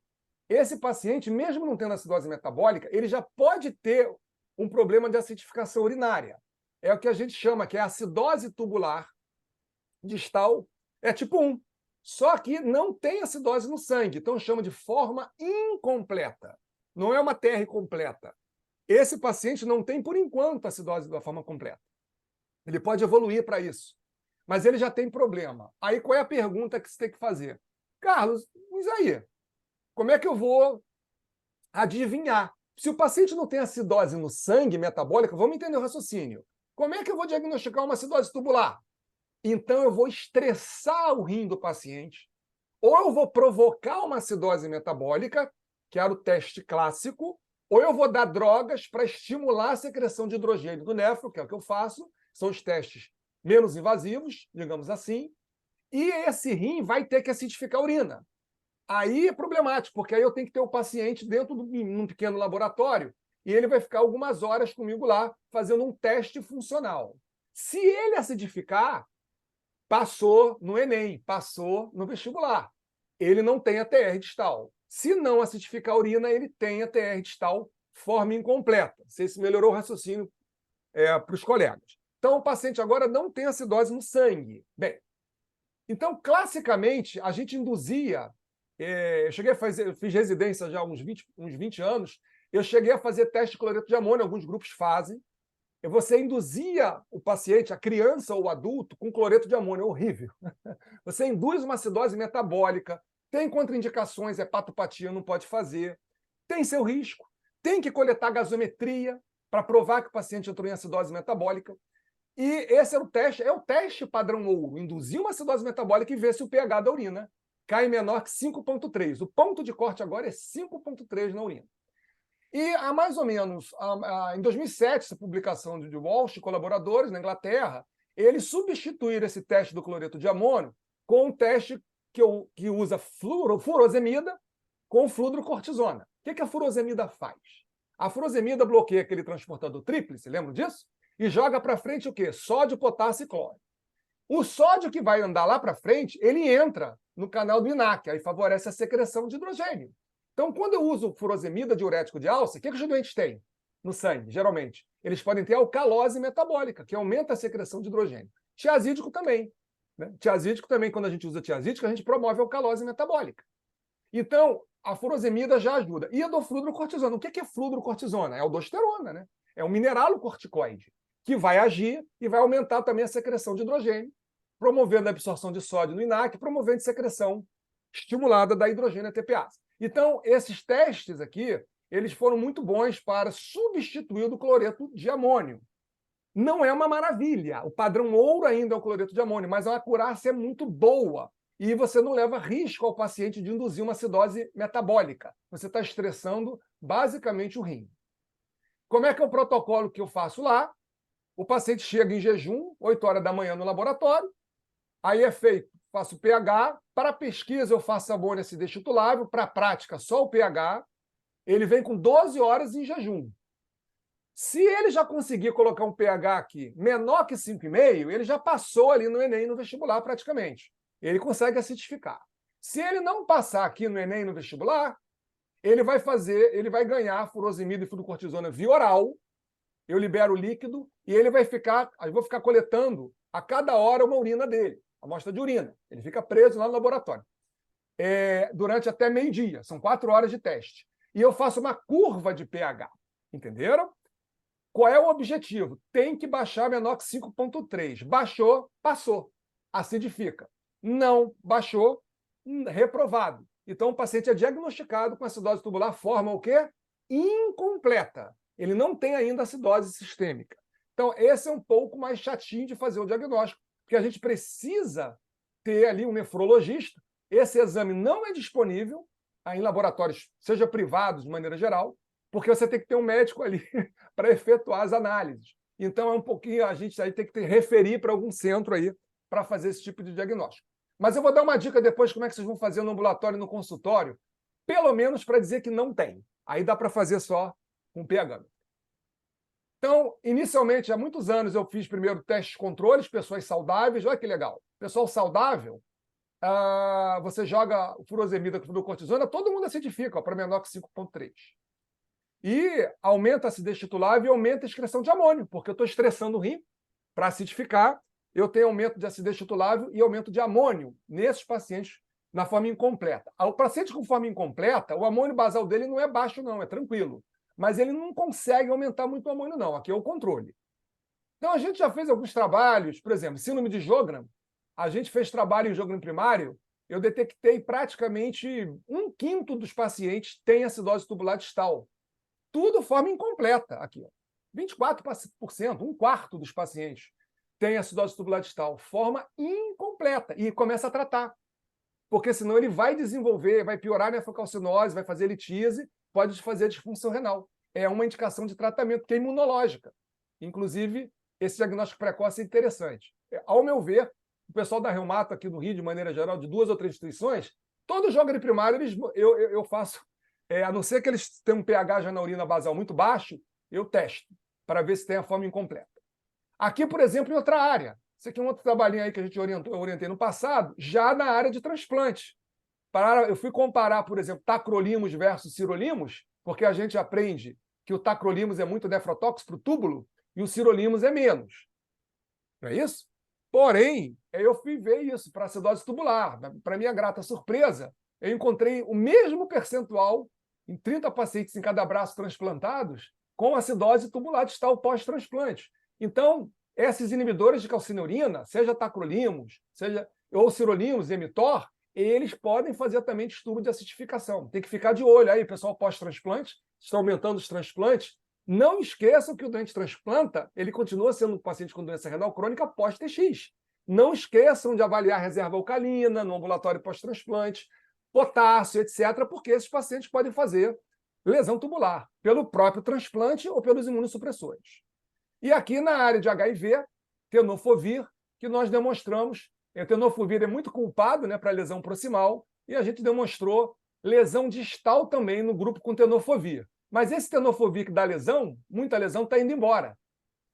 esse paciente, mesmo não tendo acidose metabólica, ele já pode ter um problema de acidificação urinária. É o que a gente chama, que é a acidose tubular distal, é tipo 1. Só que não tem acidose no sangue, então chama de forma incompleta. Não é uma TR completa. Esse paciente não tem, por enquanto, acidose da forma completa. Ele pode evoluir para isso. Mas ele já tem problema. Aí qual é a pergunta que você tem que fazer? Carlos, mas aí, como é que eu vou adivinhar? Se o paciente não tem acidose no sangue metabólica, vamos entender o raciocínio. Como é que eu vou diagnosticar uma acidose tubular? Então eu vou estressar o rim do paciente, ou eu vou provocar uma acidose metabólica, que era o teste clássico, ou eu vou dar drogas para estimular a secreção de hidrogênio do néfron, que é o que eu faço, são os testes menos invasivos, digamos assim, e esse rim vai ter que acidificar a urina. Aí é problemático, porque aí eu tenho que ter o paciente dentro de um pequeno laboratório e ele vai ficar algumas horas comigo lá fazendo um teste funcional. Se ele acidificar, passou no Enem, passou no vestibular. Ele não tem a TR distal. Se não acidificar a urina, ele tem a TR distal forma incompleta. Não sei se melhorou o raciocínio para os colegas. Então, o paciente agora não tem acidose no sangue. Bem, então, classicamente, a gente induzia... eu cheguei a fazer, fiz residência já há uns 20 anos, eu cheguei a fazer teste de cloreto de amônio, alguns grupos fazem. Você induzia o paciente, a criança ou o adulto, com cloreto de amônio, é horrível. Você induz uma acidose metabólica, tem contraindicações, hepatopatia, não pode fazer, tem seu risco, tem que coletar gasometria para provar que o paciente entrou em acidose metabólica. E esse é o teste padrão ouro, induzir uma acidose metabólica e ver se o pH da urina cai menor que 5,3. O ponto de corte agora é 5,3 na urina. E há mais ou menos, em 2007, essa publicação de Walsh e colaboradores na Inglaterra, eles substituíram esse teste do cloreto de amônio com um teste que usa furosemida com fludrocortisona. O que a furosemida faz? A furosemida bloqueia aquele transportador tríplice, lembram disso? E joga para frente o quê? Sódio, potássio e cloro. O sódio que vai andar lá para frente, ele entra no canal do INAC, aí favorece a secreção de hidrogênio. Então, quando eu uso furosemida, diurético de alça, o que os doentes têm no sangue, geralmente? Eles podem ter alcalose metabólica, que aumenta a secreção de hidrogênio. Tiazídico também. Né? Tiazídico também, quando a gente usa tiazídico, a gente promove a alcalose metabólica. Então, a furosemida já ajuda. E a dofludrocortisona. O que é fludrocortisona? É aldosterona, né? É um mineralocorticoide, que vai agir e vai aumentar também a secreção de hidrogênio, promovendo a absorção de sódio no INAC, promovendo a secreção estimulada da hidrogênio ATPase. Então, esses testes aqui, eles foram muito bons para substituir o do cloreto de amônio. Não é uma maravilha. O padrão ouro ainda é o cloreto de amônio, mas a acurácia é muito boa. e você não leva risco ao paciente de induzir uma acidose metabólica. Você está estressando basicamente o rim. Como é que é o protocolo que eu faço lá? O paciente chega em jejum, 8 horas da manhã no laboratório, aí é feito, faço o pH, para a pesquisa eu faço amônia acidez titulável, para a prática só o pH, ele vem com 12 horas em jejum. Se ele já conseguir colocar um pH aqui menor que 5,5, ele já passou ali no Enem, no vestibular praticamente. Ele consegue acidificar. Se ele não passar aqui no Enem, no vestibular, ele vai ganhar furosemida e fluorocortisona via oral, eu libero o líquido e eu vou ficar coletando a cada hora uma urina dele, amostra de urina. Ele fica preso lá no laboratório. Durante até meio-dia, são 4 horas de teste. E eu faço uma curva de pH, entenderam? Qual é o objetivo? Tem que baixar menor que 5,3. Baixou, passou, acidifica. Não baixou, reprovado. Então, o paciente é diagnosticado com acidose tubular, forma o quê? Incompleta. Ele não tem ainda acidose sistêmica. Então, esse é um pouco mais chatinho de fazer o diagnóstico, porque a gente precisa ter ali um nefrologista. Esse exame não é disponível em laboratórios, seja privados de maneira geral, porque você tem que ter um médico ali para efetuar as análises. Então, é um pouquinho, a gente aí tem que referir para algum centro aí para fazer esse tipo de diagnóstico. Mas eu vou dar uma dica depois como é que vocês vão fazer no ambulatório e no consultório, pelo menos para dizer que não tem. Aí dá para fazer só com pH. Então, inicialmente, há muitos anos, eu fiz primeiro testes controles, pessoas saudáveis. Olha que legal. Pessoal saudável, você joga furosemida com fluorocortisona, todo mundo acidifica para menor que 5,3. E aumenta a acidez titular e aumenta a excreção de amônio, porque eu estou estressando o rim para acidificar. Eu tenho aumento de acidez titulável e aumento de amônio nesses pacientes na forma incompleta. O paciente com forma incompleta, o amônio basal dele não é baixo, não, é tranquilo. Mas ele não consegue aumentar muito o amônio, não. Aqui é o controle. Então, a gente já fez alguns trabalhos, por exemplo, síndrome de Sjögren. A gente fez trabalho em Sjögren primário, eu detectei praticamente 1/5 dos pacientes têm acidose tubular distal. Tudo forma incompleta aqui. 24%, 1/4 dos pacientes tem acidose tubular distal, forma incompleta, e começa a tratar. Porque senão ele vai desenvolver, vai piorar a nefrocalcinose, vai fazer litíase, pode fazer disfunção renal. É uma indicação de tratamento que é imunológica. Inclusive, esse diagnóstico precoce é interessante. Ao meu ver, o pessoal da Reumato aqui no Rio, de maneira geral, de 2 ou 3 instituições, todo Sjögren primário, eu faço, a não ser que eles tenham um pH já na urina basal muito baixo, eu testo, para ver se tem a forma incompleta. Aqui, por exemplo, em outra área. Esse aqui é um outro trabalhinho aí que a gente eu orientei no passado, já na área de transplante. Eu fui comparar, por exemplo, tacrolimus versus sirolimus, porque a gente aprende que o tacrolimus é muito nefrotóxico para o túbulo e o sirolimus é menos. Não é isso? Porém, eu fui ver isso para acidose tubular. Para minha grata surpresa, eu encontrei o mesmo percentual em 30 pacientes em cada braço transplantados com acidose tubular distal pós-transplante. Então, esses inibidores de calcineurina, seja tacrolimus, ou sirolimus e emitor, eles podem fazer também distúrbio de acidificação. Tem que ficar de olho aí, pessoal pós-transplante, está aumentando os transplantes. Não esqueçam que o doente transplanta, ele continua sendo um paciente com doença renal crônica pós-TX. Não esqueçam de avaliar a reserva alcalina no ambulatório pós-transplante, potássio, etc., porque esses pacientes podem fazer lesão tubular, pelo próprio transplante ou pelos imunossupressores. E aqui na área de HIV, tenofovir, que nós demonstramos, o tenofovir é muito culpado, né, para lesão proximal, e a gente demonstrou lesão distal também no grupo com tenofovir. Mas esse tenofovir que dá lesão, muita lesão, está indo embora.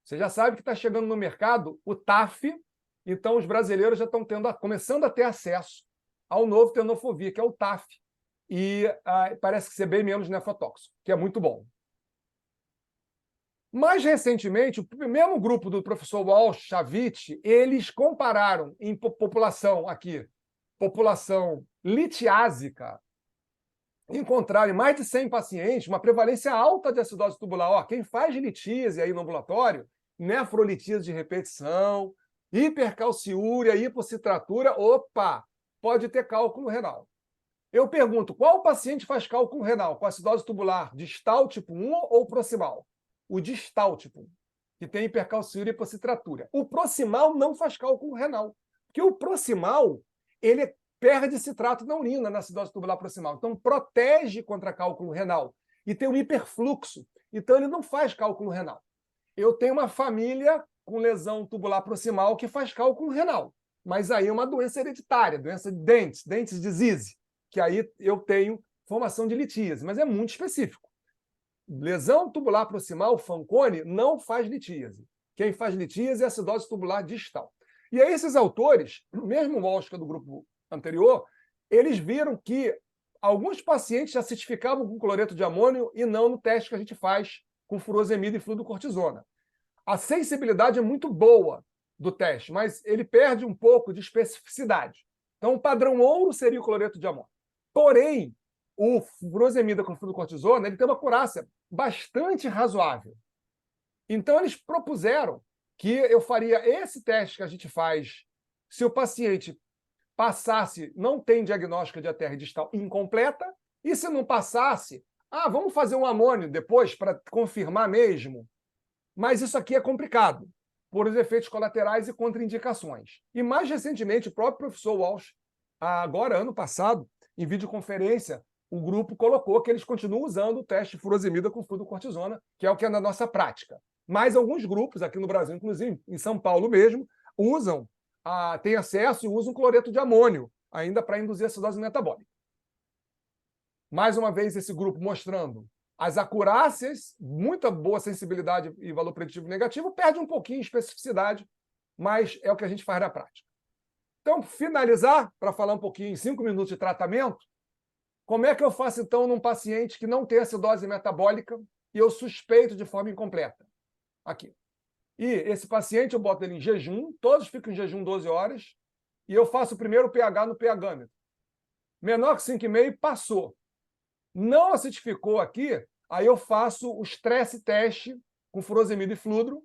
Você já sabe que está chegando no mercado o TAF, então os brasileiros já estão começando a ter acesso ao novo tenofovir, que é o TAF, e parece ser bem menos nefrotóxico, que é muito bom. Mais recentemente, o mesmo grupo do professor Walsh, Chavit, eles compararam em população litiásica, encontraram em mais de 100 pacientes uma prevalência alta de acidose tubular. Quem faz litíase aí no ambulatório, nefrolitíase de repetição, hipercalciúria, hipocitratura, pode ter cálculo renal. Eu pergunto, qual paciente faz cálculo renal com acidose tubular distal tipo 1 ou proximal? O distal tipo 1, que tem hipercalciúria e hipocitratura. O proximal não faz cálculo renal, porque o proximal ele perde citrato na urina na acidose tubular proximal. Então, protege contra cálculo renal. E tem um hiperfluxo. Então, ele não faz cálculo renal. Eu tenho uma família com lesão tubular proximal que faz cálculo renal. Mas aí é uma doença hereditária, doença de dentes disease, que aí eu tenho formação de litíase, mas é muito específico. Lesão tubular proximal, Fanconi, não faz litíase. Quem faz litíase é a acidose tubular distal. E aí esses autores, mesmo o Walsh, que é do grupo anterior, eles viram que alguns pacientes se acidificavam com cloreto de amônio e não no teste que a gente faz com furosemida e fluidocortisona. A sensibilidade é muito boa do teste, mas ele perde um pouco de especificidade. Então, o padrão ouro seria o cloreto de amônio. Porém, o furosemida com fluidocortisona, ele tem uma acurácia bastante razoável. Então, eles propuseram que eu faria esse teste que a gente faz se o paciente passasse, não tem diagnóstico de ATR distal incompleta, e se não passasse, vamos fazer um amônio depois para confirmar mesmo. Mas isso aqui é complicado, por os efeitos colaterais e contraindicações. E mais recentemente, o próprio professor Walsh, agora ano passado, em videoconferência, o grupo colocou que eles continuam usando o teste furosemida com fluidocortisona, que é o que é na nossa prática. Mas alguns grupos, aqui no Brasil, inclusive em São Paulo mesmo, usam, têm acesso e usam cloreto de amônio, ainda para induzir acidose metabólica. Mais uma vez, esse grupo mostrando as acurácias, muita boa sensibilidade e valor preditivo negativo, perde um pouquinho de especificidade, mas é o que a gente faz na prática. Então, finalizar, para falar um pouquinho em 5 minutos de tratamento, como é que eu faço, então, num paciente que não tem acidose metabólica e eu suspeito de forma incompleta? Aqui. E esse paciente, eu boto ele em jejum, todos ficam em jejum 12 horas, e eu faço o primeiro pH no pH-gâmetro. Menor que 5,5, passou. Não acidificou aqui, aí eu faço o stress teste com furosemida e flúdro.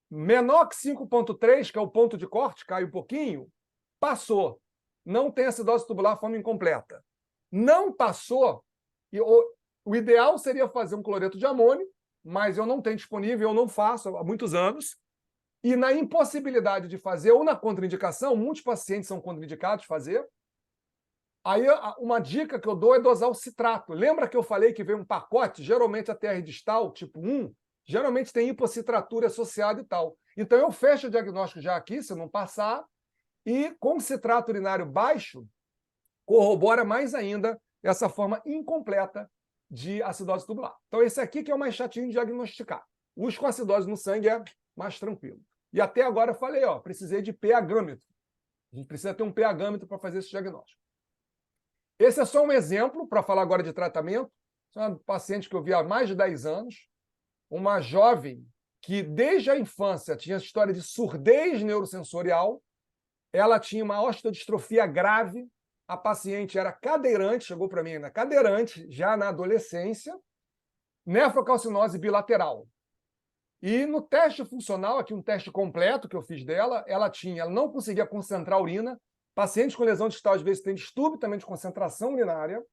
Menor que 5,3, que é o ponto de corte, cai um pouquinho, passou. Não tem acidose tubular forma incompleta. Não passou, e o ideal seria fazer um cloreto de amônio, mas eu não tenho disponível, eu não faço há muitos anos. E na impossibilidade de fazer, ou na contraindicação, muitos pacientes são contraindicados de fazer. Aí, uma dica que eu dou é dosar o citrato. Lembra que eu falei que veio um pacote? Geralmente a TR distal, tipo 1, geralmente tem hipocitratura associada e tal. Então, eu fecho o diagnóstico já aqui, se não passar, e com citrato urinário baixo, corrobora mais ainda essa forma incompleta de acidose tubular. Então, esse aqui que é o mais chatinho de diagnosticar. Os com acidose no sangue é mais tranquilo. E até agora eu falei, precisei de pH-gâmetro. A gente precisa ter um pH-gâmetro para fazer esse diagnóstico. Esse é só um exemplo, para falar agora de tratamento. É uma paciente que eu vi há mais de 10 anos, uma jovem que desde a infância tinha história de surdez neurosensorial, ela tinha uma osteodistrofia grave, a paciente era cadeirante, chegou para mim ainda cadeirante, já na adolescência, nefrocalcinose bilateral. E no teste funcional, aqui um teste completo que eu fiz dela, ela não conseguia concentrar a urina. Pacientes com lesão distal, às vezes, têm distúrbio também de concentração urinária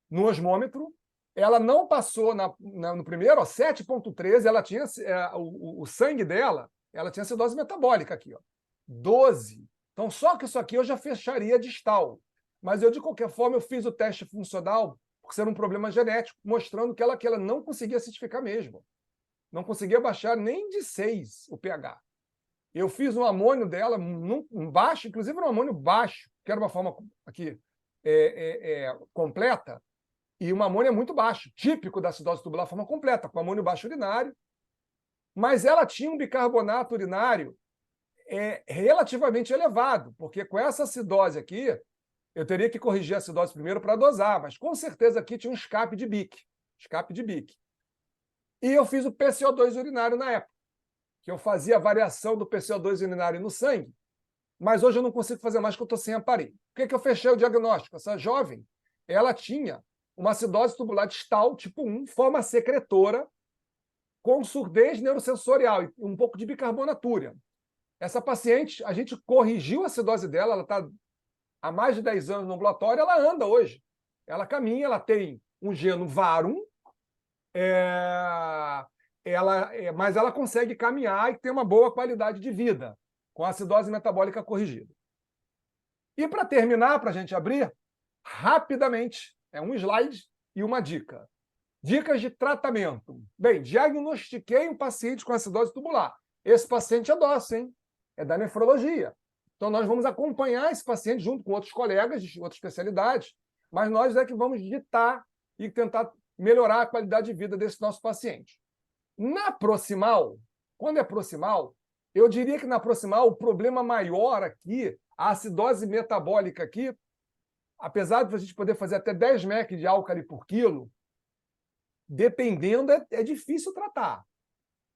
no osmômetro. Ela não passou no primeiro, 7,13, ela tinha o sangue dela, ela tinha acidose metabólica aqui, 12. Então, só que isso aqui eu já fecharia distal. Mas eu, de qualquer forma, eu fiz o teste funcional por ser um problema genético, mostrando que ela não conseguia acidificar mesmo. Não conseguia baixar nem de 6 o pH. Eu fiz um amônio dela baixo, inclusive um amônio baixo, que era uma forma aqui completa, e um amônio muito baixo, típico da acidose tubular, forma completa, com amônio baixo urinário. Mas ela tinha um bicarbonato urinário relativamente elevado, porque com essa acidose aqui, eu teria que corrigir a acidose primeiro para dosar, mas com certeza aqui tinha um escape de Bic. E eu fiz o PCO2 urinário na época, que eu fazia a variação do PCO2 urinário no sangue, mas hoje eu não consigo fazer mais porque eu estou sem aparelho. Por que eu fechei o diagnóstico? Essa jovem, ela tinha uma acidose tubular distal tipo 1, forma secretora, com surdez neurosensorial e um pouco de bicarbonatura. Essa paciente, a gente corrigiu a acidose dela, ela está há mais de 10 anos no ambulatório, ela anda hoje. Ela caminha, ela tem um geno VAR1, mas ela consegue caminhar e ter uma boa qualidade de vida com a acidose metabólica corrigida. E para terminar, para a gente abrir, rapidamente, é um slide e uma dica. Dicas de tratamento. Bem, diagnostiquei um paciente com acidose tubular. Esse paciente é DOS, hein? É da nefrologia. Então, nós vamos acompanhar esse paciente junto com outros colegas de outras especialidades, mas nós é que vamos ditar e tentar melhorar a qualidade de vida desse nosso paciente. Na proximal, quando é proximal, eu diria que na proximal o problema maior aqui, a acidose metabólica aqui, apesar de a gente poder fazer até 10 mEq de álcali por quilo, dependendo, é difícil tratar.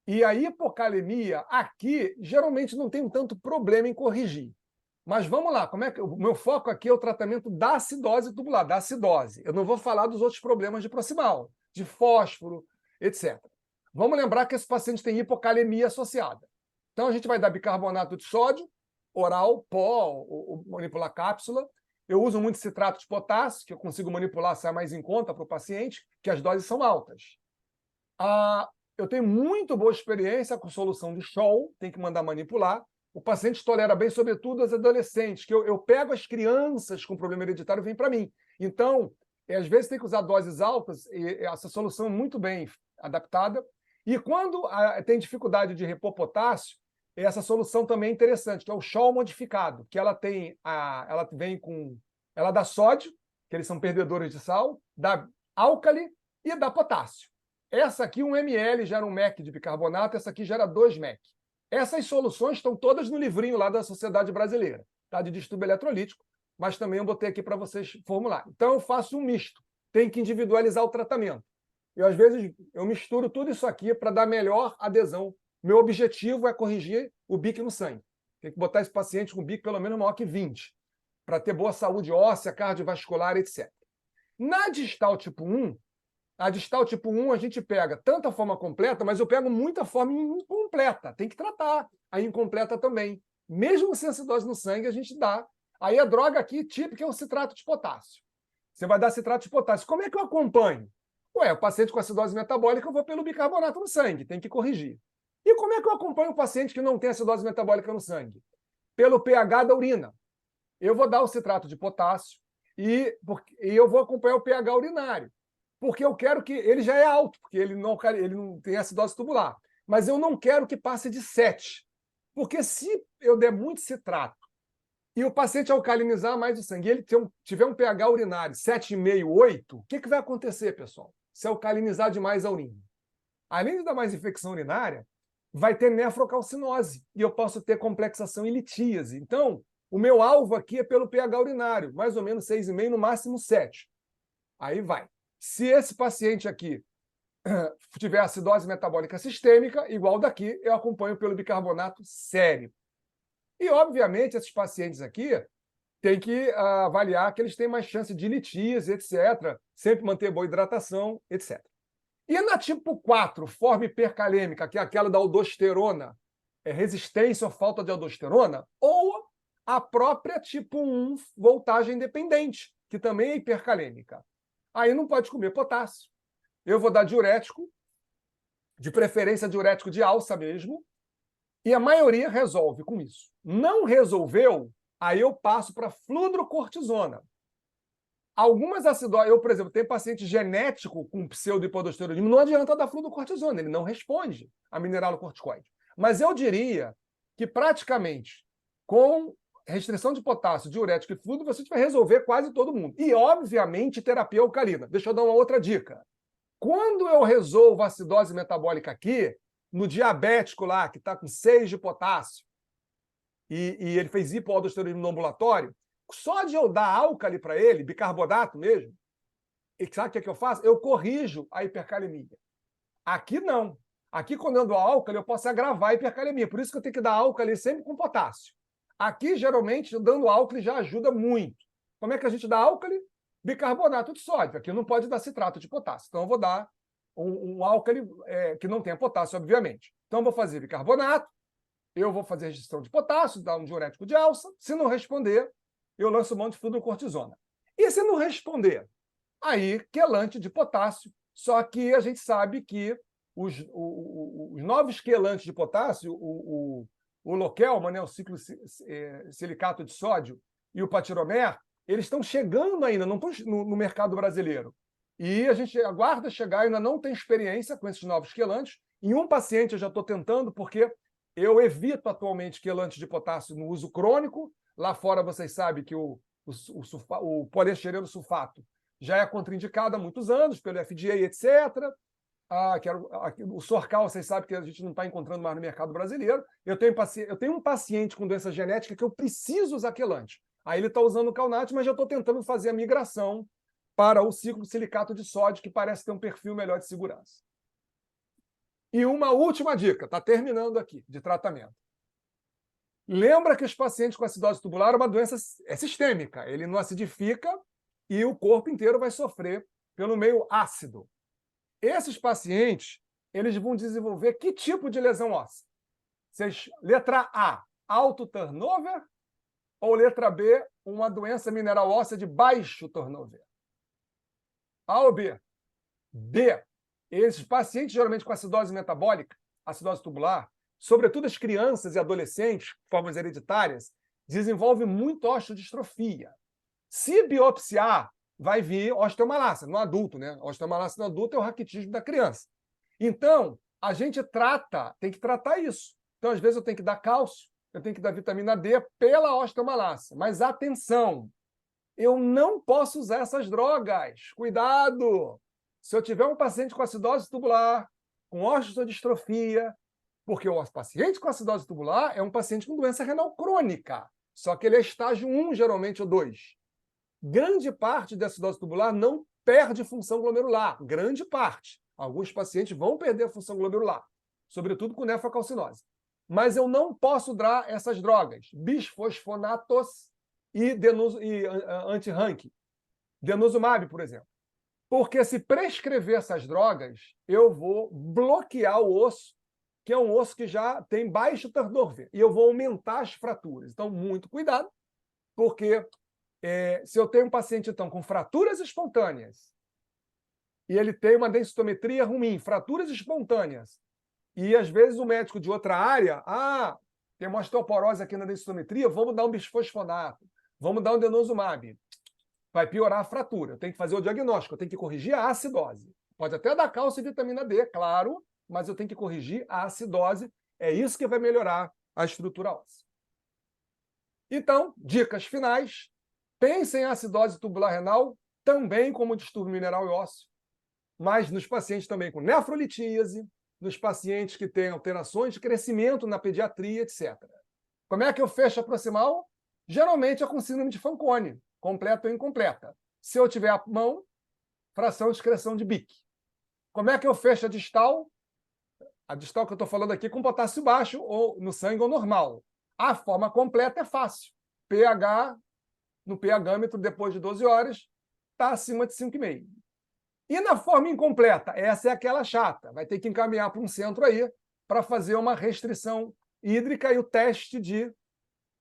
E a hipocalemia aqui, geralmente não tem tanto problema em corrigir. Mas vamos lá, o meu foco aqui é o tratamento da acidose tubular, da acidose. Eu não vou falar dos outros problemas de proximal, de fósforo, etc. Vamos lembrar que esse paciente tem hipocalemia associada. Então, a gente vai dar bicarbonato de sódio, oral, pó, ou manipular cápsula. Eu uso muito citrato de potássio, que eu consigo manipular, sai mais em conta para o paciente, que as doses são altas. Eu tenho muito boa experiência com solução de Scholl, tem que mandar manipular. O paciente tolera bem, sobretudo as adolescentes, que eu pego as crianças com problema hereditário e vem para mim. Então, às vezes tem que usar doses altas, e essa solução é muito bem adaptada. E quando tem dificuldade de repor potássio, essa solução também é interessante, que é o Scholl modificado, que ela dá sódio, que eles são perdedores de sal, dá álcali e dá potássio. Essa aqui, 1 ml gera 1 mEq de bicarbonato, essa aqui gera 2 mEq. Essas soluções estão todas no livrinho lá da Sociedade Brasileira, tá? De distúrbio eletrolítico, mas também eu botei aqui para vocês formular. Então, eu faço um misto, tem que individualizar o tratamento. Às vezes, eu misturo tudo isso aqui para dar melhor adesão. Meu objetivo é corrigir o BIC no sangue. Tem que botar esse paciente com BIC pelo menos maior que 20, para ter boa saúde óssea, cardiovascular, etc. Na distal tipo 1, a distal tipo 1 a gente pega tanto a forma completa, mas eu pego muita forma incompleta. Tem que tratar a incompleta também. Mesmo sem acidose no sangue, a gente dá. Aí a droga aqui típica é o citrato de potássio. Você vai dar citrato de potássio. Como é que eu acompanho? O paciente com acidose metabólica, eu vou pelo bicarbonato no sangue, tem que corrigir. E como é que eu acompanho o paciente que não tem acidose metabólica no sangue? Pelo pH da urina. Eu vou dar o citrato de potássio e eu vou acompanhar o pH urinário. Porque eu quero que ele já é alto, porque ele não tem acidose tubular. Mas eu não quero que passe de 7. Porque se eu der muito citrato e o paciente alcalinizar mais o sangue, ele tiver um pH urinário 7,5, 8, o que vai acontecer, pessoal? Se alcalinizar demais a urina. Além de dar mais infecção urinária, vai ter nefrocalcinose e eu posso ter complexação e litíase. Então, o meu alvo aqui é pelo pH urinário, mais ou menos 6,5, no máximo 7. Aí vai. Se esse paciente aqui tiver acidose metabólica sistêmica, igual daqui, eu acompanho pelo bicarbonato sério. E, obviamente, esses pacientes aqui tem que avaliar que eles têm mais chance de litíase, etc. Sempre manter boa hidratação, etc. E na tipo 4, forma hipercalêmica, que é aquela da aldosterona, resistência ou falta de aldosterona, ou a própria tipo 1, voltagem dependente, que também é hipercalêmica. Aí não pode comer potássio. Eu vou dar diurético, de preferência diurético de alça mesmo, e a maioria resolve com isso. Não resolveu, aí eu passo para fludrocortisona. Algumas acidoses, eu, por exemplo, tenho paciente genético com pseudohipoaldosteronismo, não adianta dar fludrocortisona, ele não responde a mineralocorticoide. Mas eu diria que praticamente com restrição de potássio, diurético e fluido, você vai resolver quase todo mundo. E, obviamente, terapia alcalina. Deixa eu dar uma outra dica. Quando eu resolvo a acidose metabólica aqui, no diabético lá, que está com 6 de potássio, e ele fez hipoaldosteronismo no ambulatório, só de eu dar álcali para ele, bicarbonato mesmo, e sabe o que eu faço? Eu corrijo a hipercalemia. Aqui não. Aqui, quando eu dou álcali, eu posso agravar a hipercalemia. Por isso que eu tenho que dar álcali sempre com potássio. Aqui, geralmente, dando álcali já ajuda muito. Como é que a gente dá álcali? Bicarbonato de sódio. Aqui não pode dar citrato de potássio. Então, eu vou dar um álcali que não tenha potássio, obviamente. Então, eu vou fazer bicarbonato, eu vou fazer restrição de potássio, dar um diurético de alça. Se não responder, eu lanço mão de fludrocortisona. E se não responder? Aí, quelante de potássio. Só que a gente sabe que os novos quelantes de potássio, o Lokel, o manel ciclo silicato de sódio, e o Patiromer, eles estão chegando ainda, não estão no mercado brasileiro. E a gente aguarda chegar, ainda não tem experiência com esses novos quelantes. Em um paciente eu já estou tentando, porque eu evito atualmente quelantes de potássio no uso crônico. Lá fora vocês sabem que o poliestireno sulfato já é contraindicado há muitos anos pelo FDA, etc. O Sorcal, vocês sabem que a gente não está encontrando mais no mercado brasileiro. Eu tenho um paciente com doença genética que eu preciso usar quelante. Aí ele está usando o Calnate, mas já estou tentando fazer a migração para o ciclo de silicato de sódio, que parece ter um perfil melhor de segurança. E uma última dica, está terminando aqui, de tratamento. Lembra que os pacientes com acidose tubular é uma doença sistêmica, ele não acidifica e o corpo inteiro vai sofrer pelo meio ácido. Esses pacientes, eles vão desenvolver que tipo de lesão óssea? Letra A, alto turnover, ou letra B, uma doença mineral óssea de baixo turnover? A ou B? B. Esses pacientes, geralmente com acidose metabólica, acidose tubular, sobretudo as crianças e adolescentes, formas hereditárias, desenvolvem muito osteodistrofia. Se biopsiar, vai vir osteomalácia no adulto, né? Osteomalácia no adulto é o raquitismo da criança. Então, a gente tem que tratar isso. Então, às vezes, eu tenho que dar cálcio, eu tenho que dar vitamina D pela osteomalácia. Mas atenção, eu não posso usar essas drogas. Cuidado! Se eu tiver um paciente com acidose tubular, com osteodistrofia, porque o paciente com acidose tubular é um paciente com doença renal crônica, só que ele é estágio 1, geralmente, ou 2. Grande parte da acidose tubular não perde função glomerular, grande parte. Alguns pacientes vão perder a função glomerular, sobretudo com nefrocalcinose. Mas eu não posso dar essas drogas, bisfosfonatos e anti-Rank, denosumab, por exemplo. Porque se prescrever essas drogas, eu vou bloquear o osso, que é um osso que já tem baixo turnover, e eu vou aumentar as fraturas. Então, muito cuidado, porque se eu tenho um paciente, então, com fraturas espontâneas, e ele tem uma densitometria ruim, fraturas espontâneas, e às vezes o médico de outra área, tem uma osteoporose aqui na densitometria, vamos dar um bisfosfonato, vamos dar um denosumab. Vai piorar a fratura. Eu tenho que fazer o diagnóstico, eu tenho que corrigir a acidose. Pode até dar cálcio e vitamina D, claro, mas eu tenho que corrigir a acidose. É isso que vai melhorar a estrutura óssea. Então, dicas finais. Pensem em acidose tubular renal também como distúrbio mineral e ósseo, mas nos pacientes também com nefrolitíase, nos pacientes que têm alterações de crescimento na pediatria, etc. Como é que eu fecho a proximal? Geralmente é com síndrome de Fanconi, completa ou incompleta. Se eu tiver a mão, fração de excreção de BIC. Como é que eu fecho a distal? A distal que eu estou falando aqui com potássio baixo ou no sangue ou normal. A forma completa é fácil. pH, no pH-metro, depois de 12 horas, está acima de 5,5. E na forma incompleta? Essa é aquela chata. Vai ter que encaminhar para um centro aí para fazer uma restrição hídrica e o teste de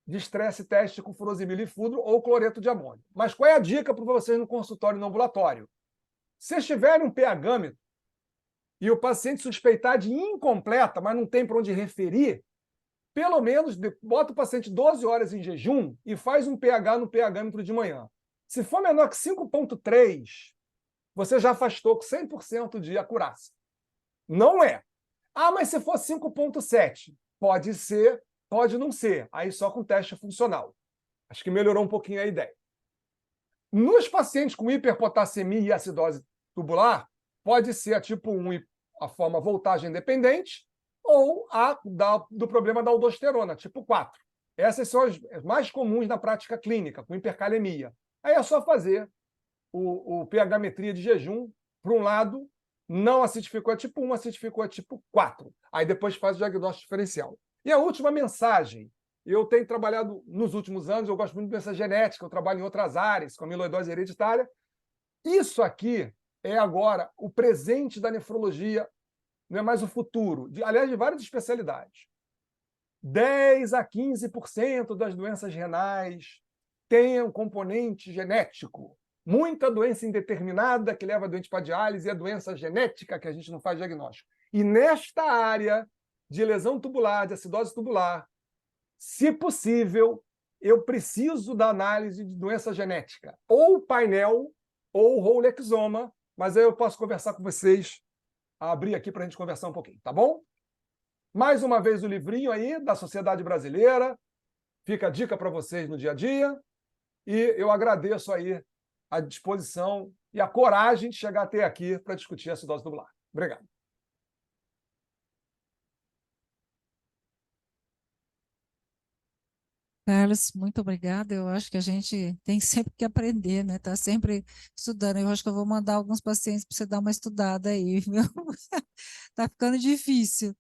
estresse teste com furosemilifudro ou cloreto de amônio. Mas qual é a dica para vocês no consultório e no ambulatório? Se tiverem um pH-metro e o paciente suspeitar de incompleta, mas não tem para onde referir, pelo menos bota o paciente 12 horas em jejum e faz um pH no pH-metro de manhã. Se for menor que 5,3, você já afastou com 100% de acurácia. Não é. Mas se for 5,7, pode ser, pode não ser. Aí só com teste funcional. Acho que melhorou um pouquinho a ideia. Nos pacientes com hiperpotassemia e acidose tubular, pode ser a tipo 1, a forma voltagem dependente, ou do problema da aldosterona, tipo 4. Essas são as mais comuns na prática clínica, com hipercalemia. Aí é só fazer o pH-metria de jejum, para um lado, não acidificou a tipo 1, acidificou a tipo 4. Aí depois faz o diagnóstico diferencial. E a última mensagem, eu tenho trabalhado nos últimos anos, eu gosto muito de doença genética, eu trabalho em outras áreas, com amiloidose hereditária. Isso aqui é agora o presente da nefrologia, não é mais o futuro, aliás, de várias especialidades. 10 a 15% das doenças renais têm um componente genético. Muita doença indeterminada que leva a doente para diálise e a doença genética que a gente não faz diagnóstico. E nesta área de lesão tubular, de acidose tubular, se possível, eu preciso da análise de doença genética, ou painel, ou whole exoma, mas aí eu posso conversar com vocês, abrir aqui para a gente conversar um pouquinho, tá bom? Mais uma vez o livrinho aí da Sociedade Brasileira, fica a dica para vocês no dia a dia, e eu agradeço aí a disposição e a coragem de chegar até aqui para discutir a acidose tubular. Obrigado. Carlos, muito obrigada. Eu acho que a gente tem sempre que aprender, né? Tá sempre estudando. Eu acho que eu vou mandar alguns pacientes para você dar uma estudada aí, viu? Tá ficando difícil,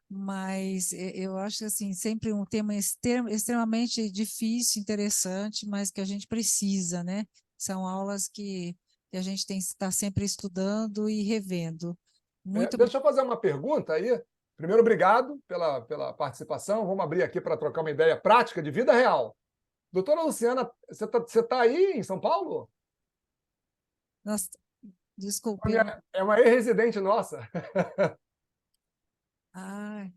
mas eu acho que assim, sempre um tema extremamente difícil, interessante, mas que a gente precisa, né? São aulas que a gente tem que estar sempre estudando e revendo. Muito Deixa eu fazer uma pergunta aí. Primeiro, obrigado pela participação. Vamos abrir aqui para trocar uma ideia prática de vida real. Doutora Luciana, você tá aí em São Paulo? Nossa, desculpe. É uma ex-residente nossa. Ah,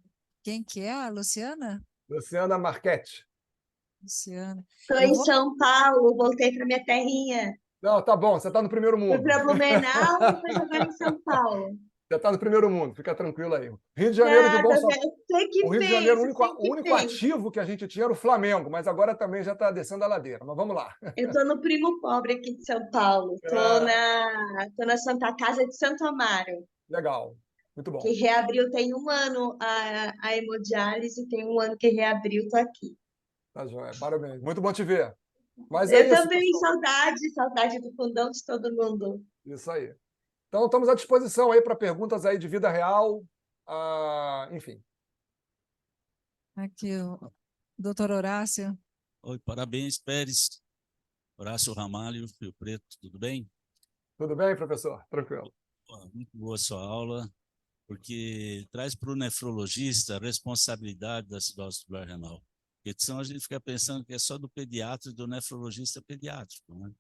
quem que é? A Luciana? Luciana Marchetti. Luciana. Estou Eu em vou São Paulo, voltei para minha terrinha. Não, tá bom, você está no primeiro Fui mundo. para Blumenau, depois agora em São Paulo. Você está no primeiro mundo, fica tranquilo aí. Rio de Janeiro de bom Nada, São eu sei O que Rio de Janeiro, fez, eu sei o que único fez. ativo que a gente tinha era o Flamengo, mas agora também já está descendo a ladeira. Mas vamos lá. Eu estou no Primo Pobre aqui de São Paulo. Tô na Santa Casa de Santo Amaro, Legal, muito que bom. reabriu tem um ano a hemodiálise, tem um ano que reabriu, tô aqui. Tá joia, parabéns. Muito bom te ver. Mas é Eu isso, também, pessoal. saudade do fundão de todo mundo. Isso aí. Então, estamos à disposição aí para perguntas aí de vida real, enfim. aqui, o doutor Horácio. Oi, parabéns, Pérez. Horácio Ramalho, Rio Preto, tudo bem? Tudo bem, professor? Tranquilo. Muito boa a sua aula, porque traz para o nefrologista a responsabilidade da acidose tubular renal. Porque senão a gente fica pensando que é só do pediatra e do nefrologista pediátrico, né?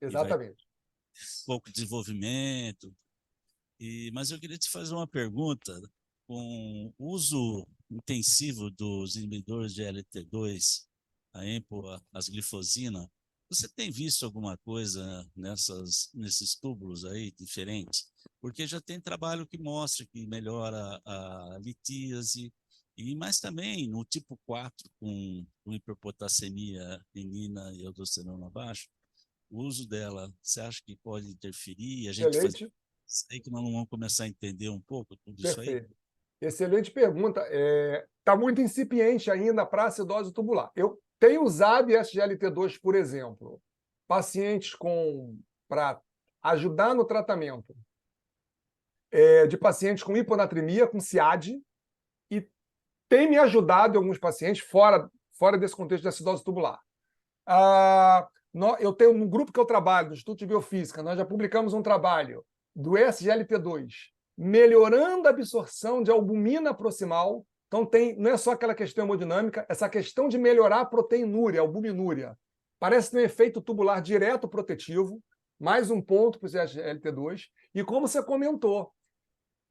Exatamente. Pouco desenvolvimento. Mas eu queria te fazer uma pergunta. Com o uso intensivo dos inibidores de LT2, a EMPO, as glifosina, você tem visto alguma coisa nesses túbulos aí diferentes? Porque já tem trabalho que mostra que melhora a litíase, mas também no tipo 4, com hiperpotassemia renina e aldosterona baixa, o uso dela, você acha que pode interferir? A gente faz Excelente. isso aí que nós vamos começar a entender um pouco tudo isso aí? Perfeito. Excelente pergunta. Está muito incipiente ainda para acidose tubular. Eu tenho usado SGLT2, por exemplo, pacientes para ajudar no tratamento de pacientes com hiponatremia, com SIAD, e tem me ajudado em alguns pacientes fora desse contexto de acidose tubular. Eu tenho um grupo que eu trabalho, do Instituto de Biofísica, nós já publicamos um trabalho do SGLT2, melhorando a absorção de albumina proximal. Então, não é só aquela questão hemodinâmica, essa questão de melhorar a proteinúria, a albuminúria. Parece ter um efeito tubular direto protetivo, mais um ponto para o SGLT2. E como você comentou,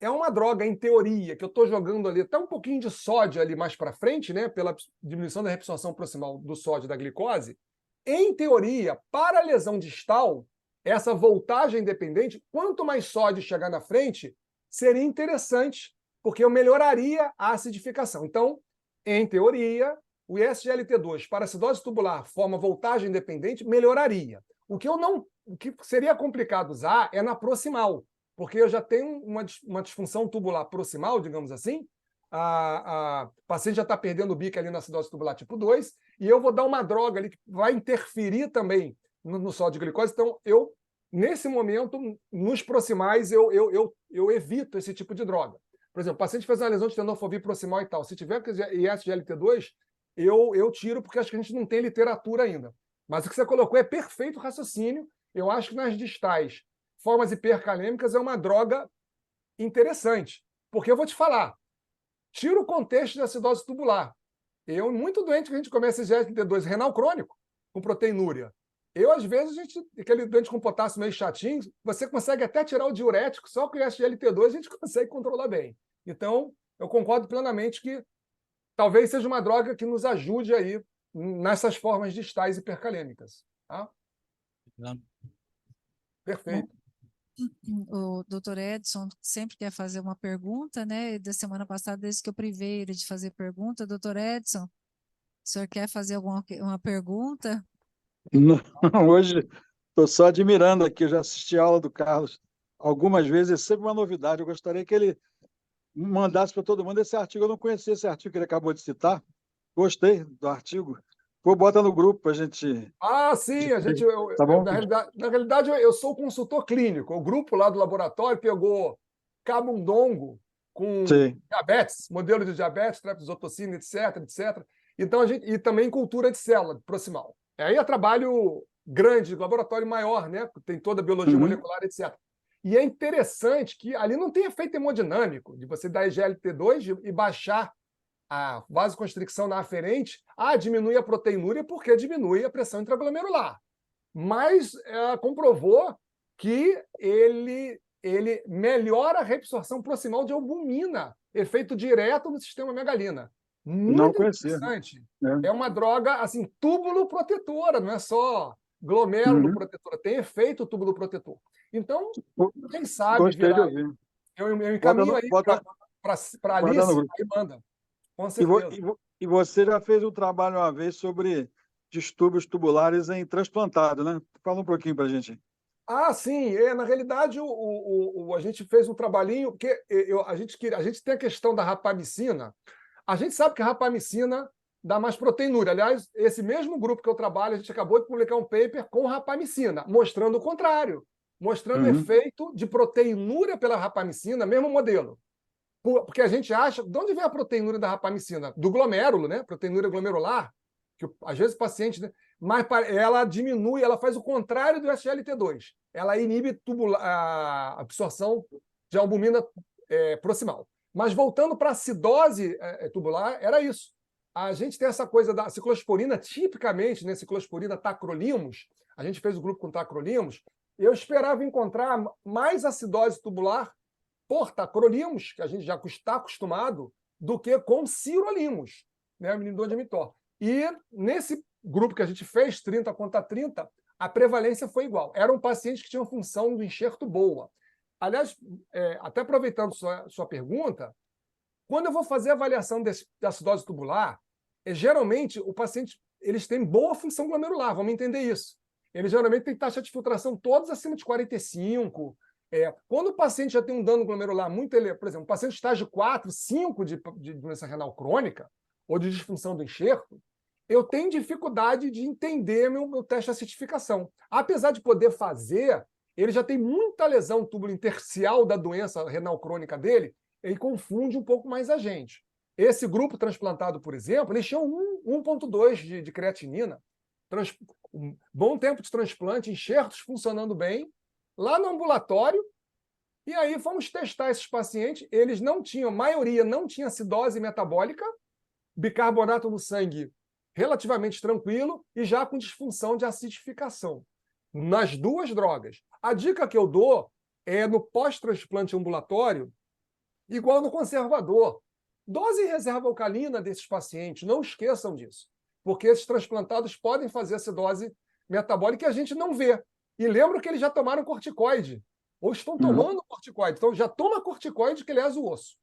é uma droga, em teoria, que eu estou jogando ali até um pouquinho de sódio ali mais para frente, né, pela diminuição da reabsorção proximal do sódio da glicose. Em teoria, para a lesão distal, essa voltagem dependente, quanto mais sódio chegar na frente, seria interessante, porque eu melhoraria a acidificação. Então, em teoria, o SGLT2 para acidose tubular, forma voltagem dependente, melhoraria. O que seria complicado usar é na proximal, porque eu já tenho uma disfunção tubular proximal, digamos assim, o paciente já está perdendo o bico ali na acidose tubular tipo 2, e eu vou dar uma droga ali que vai interferir também no sódio de glicose. Então, nesse momento, nos proximais, eu evito esse tipo de droga. Por exemplo, o paciente fez uma lesão de tenofovir proximal e tal. Se tiver SGLT2, eu tiro, porque acho que a gente não tem literatura ainda. Mas o que você colocou é perfeito raciocínio. Eu acho que nas distais, formas hipercalêmicas é uma droga interessante. Porque eu vou te falar, tira o contexto de acidose tubular. Muito doente que a gente começa SGLT2 renal crônico, com proteinúria. Às vezes, aquele doente com potássio meio chatinho, você consegue até tirar o diurético, só com o SGLT2 a gente consegue controlar bem. Então, eu concordo plenamente que talvez seja uma droga que nos ajude aí nessas formas distais hipercalêmicas. Tá? Perfeito. O doutor Edson sempre quer fazer uma pergunta, né? Da semana passada, desde que eu privei ele de fazer pergunta, doutor Edson, o senhor quer fazer uma pergunta? Não, hoje estou só admirando aqui, eu já assisti a aula do Carlos algumas vezes, é sempre uma novidade. Eu gostaria que ele mandasse para todo mundo esse artigo. Eu não conhecia esse artigo que ele acabou de citar. Gostei do artigo. Vou botar no grupo para a gente. Ah, sim, Tá bom? na realidade eu sou consultor clínico. O grupo lá do laboratório pegou camundongo com Sim. diabetes, modelo de diabetes, trapezotocina, etc. Então e também cultura de célula proximal. Aí é trabalho grande, laboratório maior, né? Tem toda a biologia molecular, etc. E é interessante que ali não tem efeito hemodinâmico de você dar IGLT2 e baixar a vasoconstricção na aferente, diminui a proteinúria porque diminui a pressão intraglomerular. Mas comprovou que ele melhora a reabsorção proximal de albumina, efeito direto no sistema megalina. Não Muito conhecia. interessante. É. É uma droga assim, túbulo protetora, não é só glomérulo protetora, tem efeito túbulo protetor. Então, quem sabe Gostei de ouvir. eu encaminho aí para Alice, no grupo. aí manda. Com certeza. E você já fez um trabalho uma vez sobre distúrbios tubulares em transplantado, né? Fala um pouquinho para a gente. Sim. Na realidade, a gente fez um trabalhinho, porque a gente tem a questão da rapamicina. A gente sabe que a rapamicina dá mais proteinúria. Aliás, esse mesmo grupo que eu trabalho, a gente acabou de publicar um paper com rapamicina, mostrando o contrário, mostrando o efeito de proteinúria pela rapamicina, mesmo modelo. Porque a gente acha... De onde vem a proteinúria da rapamicina? Do glomérulo, né? Proteinúria glomerular, que às vezes o paciente... Né? Mas ela diminui, ela faz o contrário do SGLT2. Ela inibe a absorção de albumina proximal. Mas voltando para a acidose tubular, era isso. A gente tem essa coisa da ciclosporina, tipicamente, né? Ciclosporina tacrolimus, a gente fez o grupo com tacrolimus, eu esperava encontrar mais acidose tubular por tacrolimus, que a gente já está acostumado, do que com sirolimus, né? O inibidor de mTOR. E nesse grupo que a gente fez, 30 contra 30, a prevalência foi igual. Eram pacientes que tinham função do enxerto boa. Aliás, até aproveitando sua pergunta, quando eu vou fazer a avaliação da acidose tubular, geralmente o paciente eles têm boa função glomerular, vamos entender isso. Eles geralmente têm taxa de filtração todos acima de 45. Quando o paciente já tem um dano glomerular muito elevado, por exemplo, um paciente estágio 4, 5 de doença renal crônica ou de disfunção do enxerto, eu tenho dificuldade de entender meu teste de acidificação. Apesar de poder fazer, ele já tem muita lesão túbulo intersticial da doença renal crônica dele, ele confunde um pouco mais a gente. Esse grupo transplantado, por exemplo, eles tinham 1,2 de creatinina, um bom tempo de transplante, enxertos funcionando bem, lá no ambulatório, e aí fomos testar esses pacientes, eles não tinham, a maioria não tinha acidose metabólica, bicarbonato no sangue relativamente tranquilo e já com disfunção de acidificação, nas duas drogas. A dica que eu dou é no pós-transplante ambulatório, igual no conservador. Dose em reserva alcalina desses pacientes, não esqueçam disso, porque esses transplantados podem fazer acidose metabólica e a gente não vê. E lembro que eles já tomaram corticoide, ou estão tomando corticoide. Então, já toma corticoide que lesa o osso.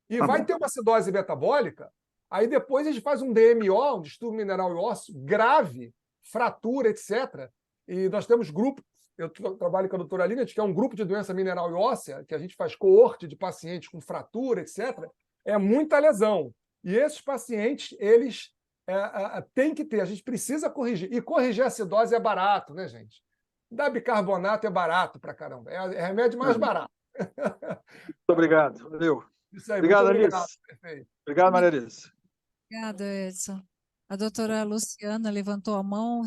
E vai ter uma acidose metabólica, aí depois a gente faz um DMO, um distúrbio mineral e ósseo, grave, fratura, etc. E nós temos grupo, eu trabalho com a doutora Aline, a gente tem um grupo de doença mineral e óssea, que a gente faz coorte de pacientes com fratura, etc. É muita lesão. E esses pacientes, eles têm que ter, a gente precisa corrigir. E corrigir a acidose é barato, né, gente? Dar bicarbonato é barato pra caramba. É remédio mais barato. Muito obrigado. Valeu. Isso aí, obrigado, muito Alice. obrigado. Perfeito. Obrigado, Maria Alice. Obrigada, Edson. A doutora Luciana levantou a mão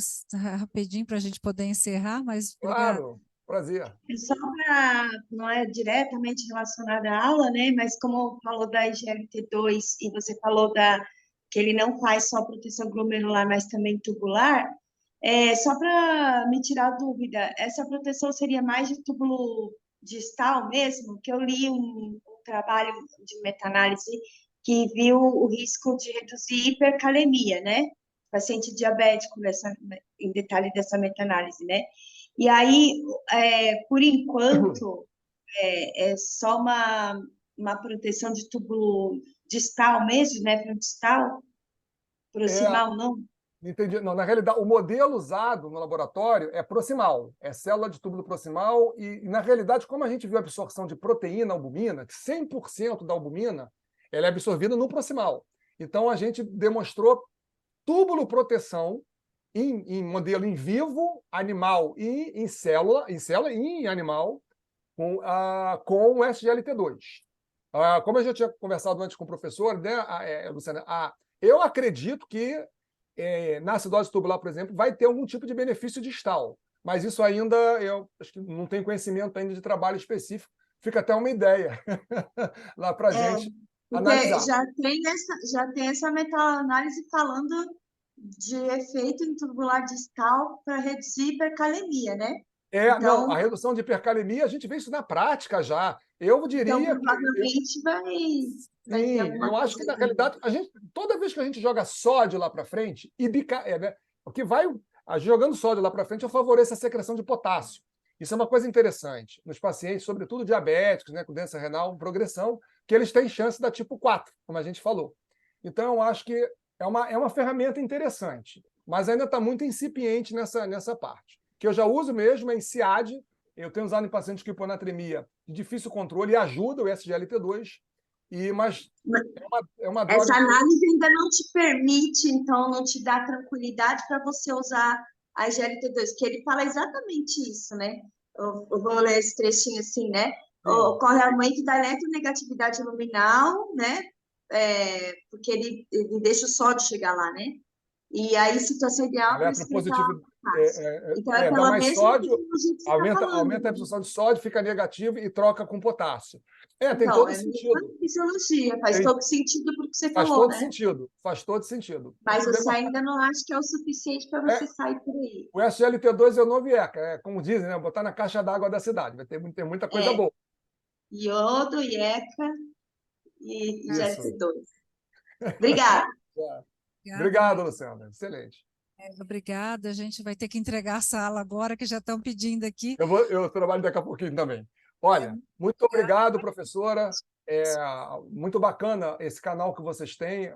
rapidinho para a gente poder encerrar, mas obrigada. Claro, prazer. Só para, não é diretamente relacionada à aula, né? Mas como falou da IGLT2 e você falou que ele não faz só proteção glomerular, mas também tubular, só para me tirar a dúvida, essa proteção seria mais de túbulo distal mesmo? Que eu li um trabalho de meta-análise que viu o risco de reduzir hipercalemia, né? Paciente diabético, em detalhe dessa meta-análise, né? E aí, por enquanto, é só uma proteção de túbulo distal mesmo, nefrodistal, proximal não? Entendi. Não, na realidade, o modelo usado no laboratório é proximal, é célula de túbulo proximal, e na realidade, como a gente viu a absorção de proteína albumina, que 100% da albumina ela é absorvida no proximal. Então, a gente demonstrou túbulo proteção em modelo em vivo, animal e em célula e em animal, com o SGLT2. Como eu já tinha conversado antes com o professor, né, Luciana, eu acredito que na acidose tubular, por exemplo, vai ter algum tipo de benefício distal, mas isso ainda, eu acho que não tenho conhecimento ainda de trabalho específico, fica até uma ideia lá para a gente Porque analisar. já tem essa meta-análise falando de efeito em tubular distal para reduzir hipercalemia, né? Não, Então, a redução de hipercalemia, a gente vê isso na prática já. Eu então diria que provavelmente vai ter sim, alguma eu acho coisa que na aí. realidade, toda vez que a gente joga sódio lá para frente, né, o que vai jogando sódio lá para frente, eu favoreço a secreção de potássio. Isso é uma coisa interessante nos pacientes, sobretudo diabéticos, né, com doença renal, progressão, que eles têm chance da tipo 4, como a gente falou. Então, eu acho que é uma ferramenta interessante, mas ainda está muito incipiente nessa parte. O que eu já uso mesmo é em CIAD, eu tenho usado em pacientes com hiponatremia de difícil controle e ajuda o SGLT2, mas é uma droga. Essa análise ainda não te permite, então, não te dá tranquilidade para você usar a GLT2, que ele fala exatamente isso, né? Eu vou ler esse trechinho assim, né? Ocorre aumento da eletronegatividade luminal, né? Porque ele deixa o sódio chegar lá, né? E aí, situação ideal para excretar potássio. Então, é Dá pela mais mesma sódio, tecnologia que você está falando. aumenta a absorção de sódio, fica negativo e troca com potássio. Tem Então, todo é a mesma sentido. fisiologia, faz todo sentido porque você Faz falou, todo né? sentido. Faz todo sentido. Mas você ainda não acha que é o suficiente para você sair por aí. O SGLT2 é o novo IECA, como dizem, né? Botar na caixa d'água da cidade. Vai ter muita coisa boa. Iodo, IECA e Isso. GLT2. Obrigada. Obrigado, Luciana. Excelente. Obrigada. A gente vai ter que entregar a sala agora, que já estão pedindo aqui. Eu trabalho daqui a pouquinho também. Olha, muito obrigado, professora. Muito bacana esse canal que vocês têm,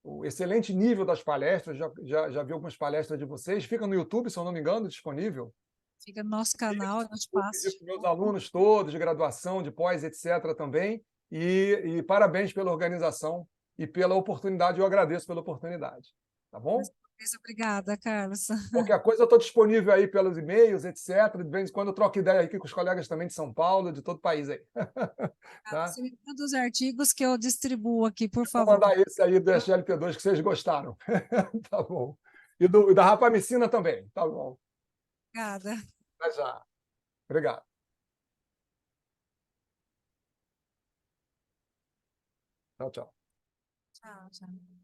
o excelente nível das palestras. Já vi algumas palestras de vocês. Fica no YouTube, se eu não me engano, disponível. Fica no nosso canal, no espaço. Para os meus alunos todos, de graduação, de pós, etc. também. E parabéns pela organização e pela oportunidade. Eu agradeço pela oportunidade. Tá bom? Obrigada, Carlos. Qualquer coisa, eu estou disponível aí pelos e-mails, etc. De vez em quando eu troco ideia aqui com os colegas também de São Paulo, de todo o país aí. Tá? Você me manda os artigos que eu distribuo aqui, por Vou favor. mandar esse aí do SGLT2 que vocês gostaram. Tá bom. E da rapamicina também. Tá bom. Obrigada. Até já. Obrigado. Tchau, tchau. Tchau, tchau.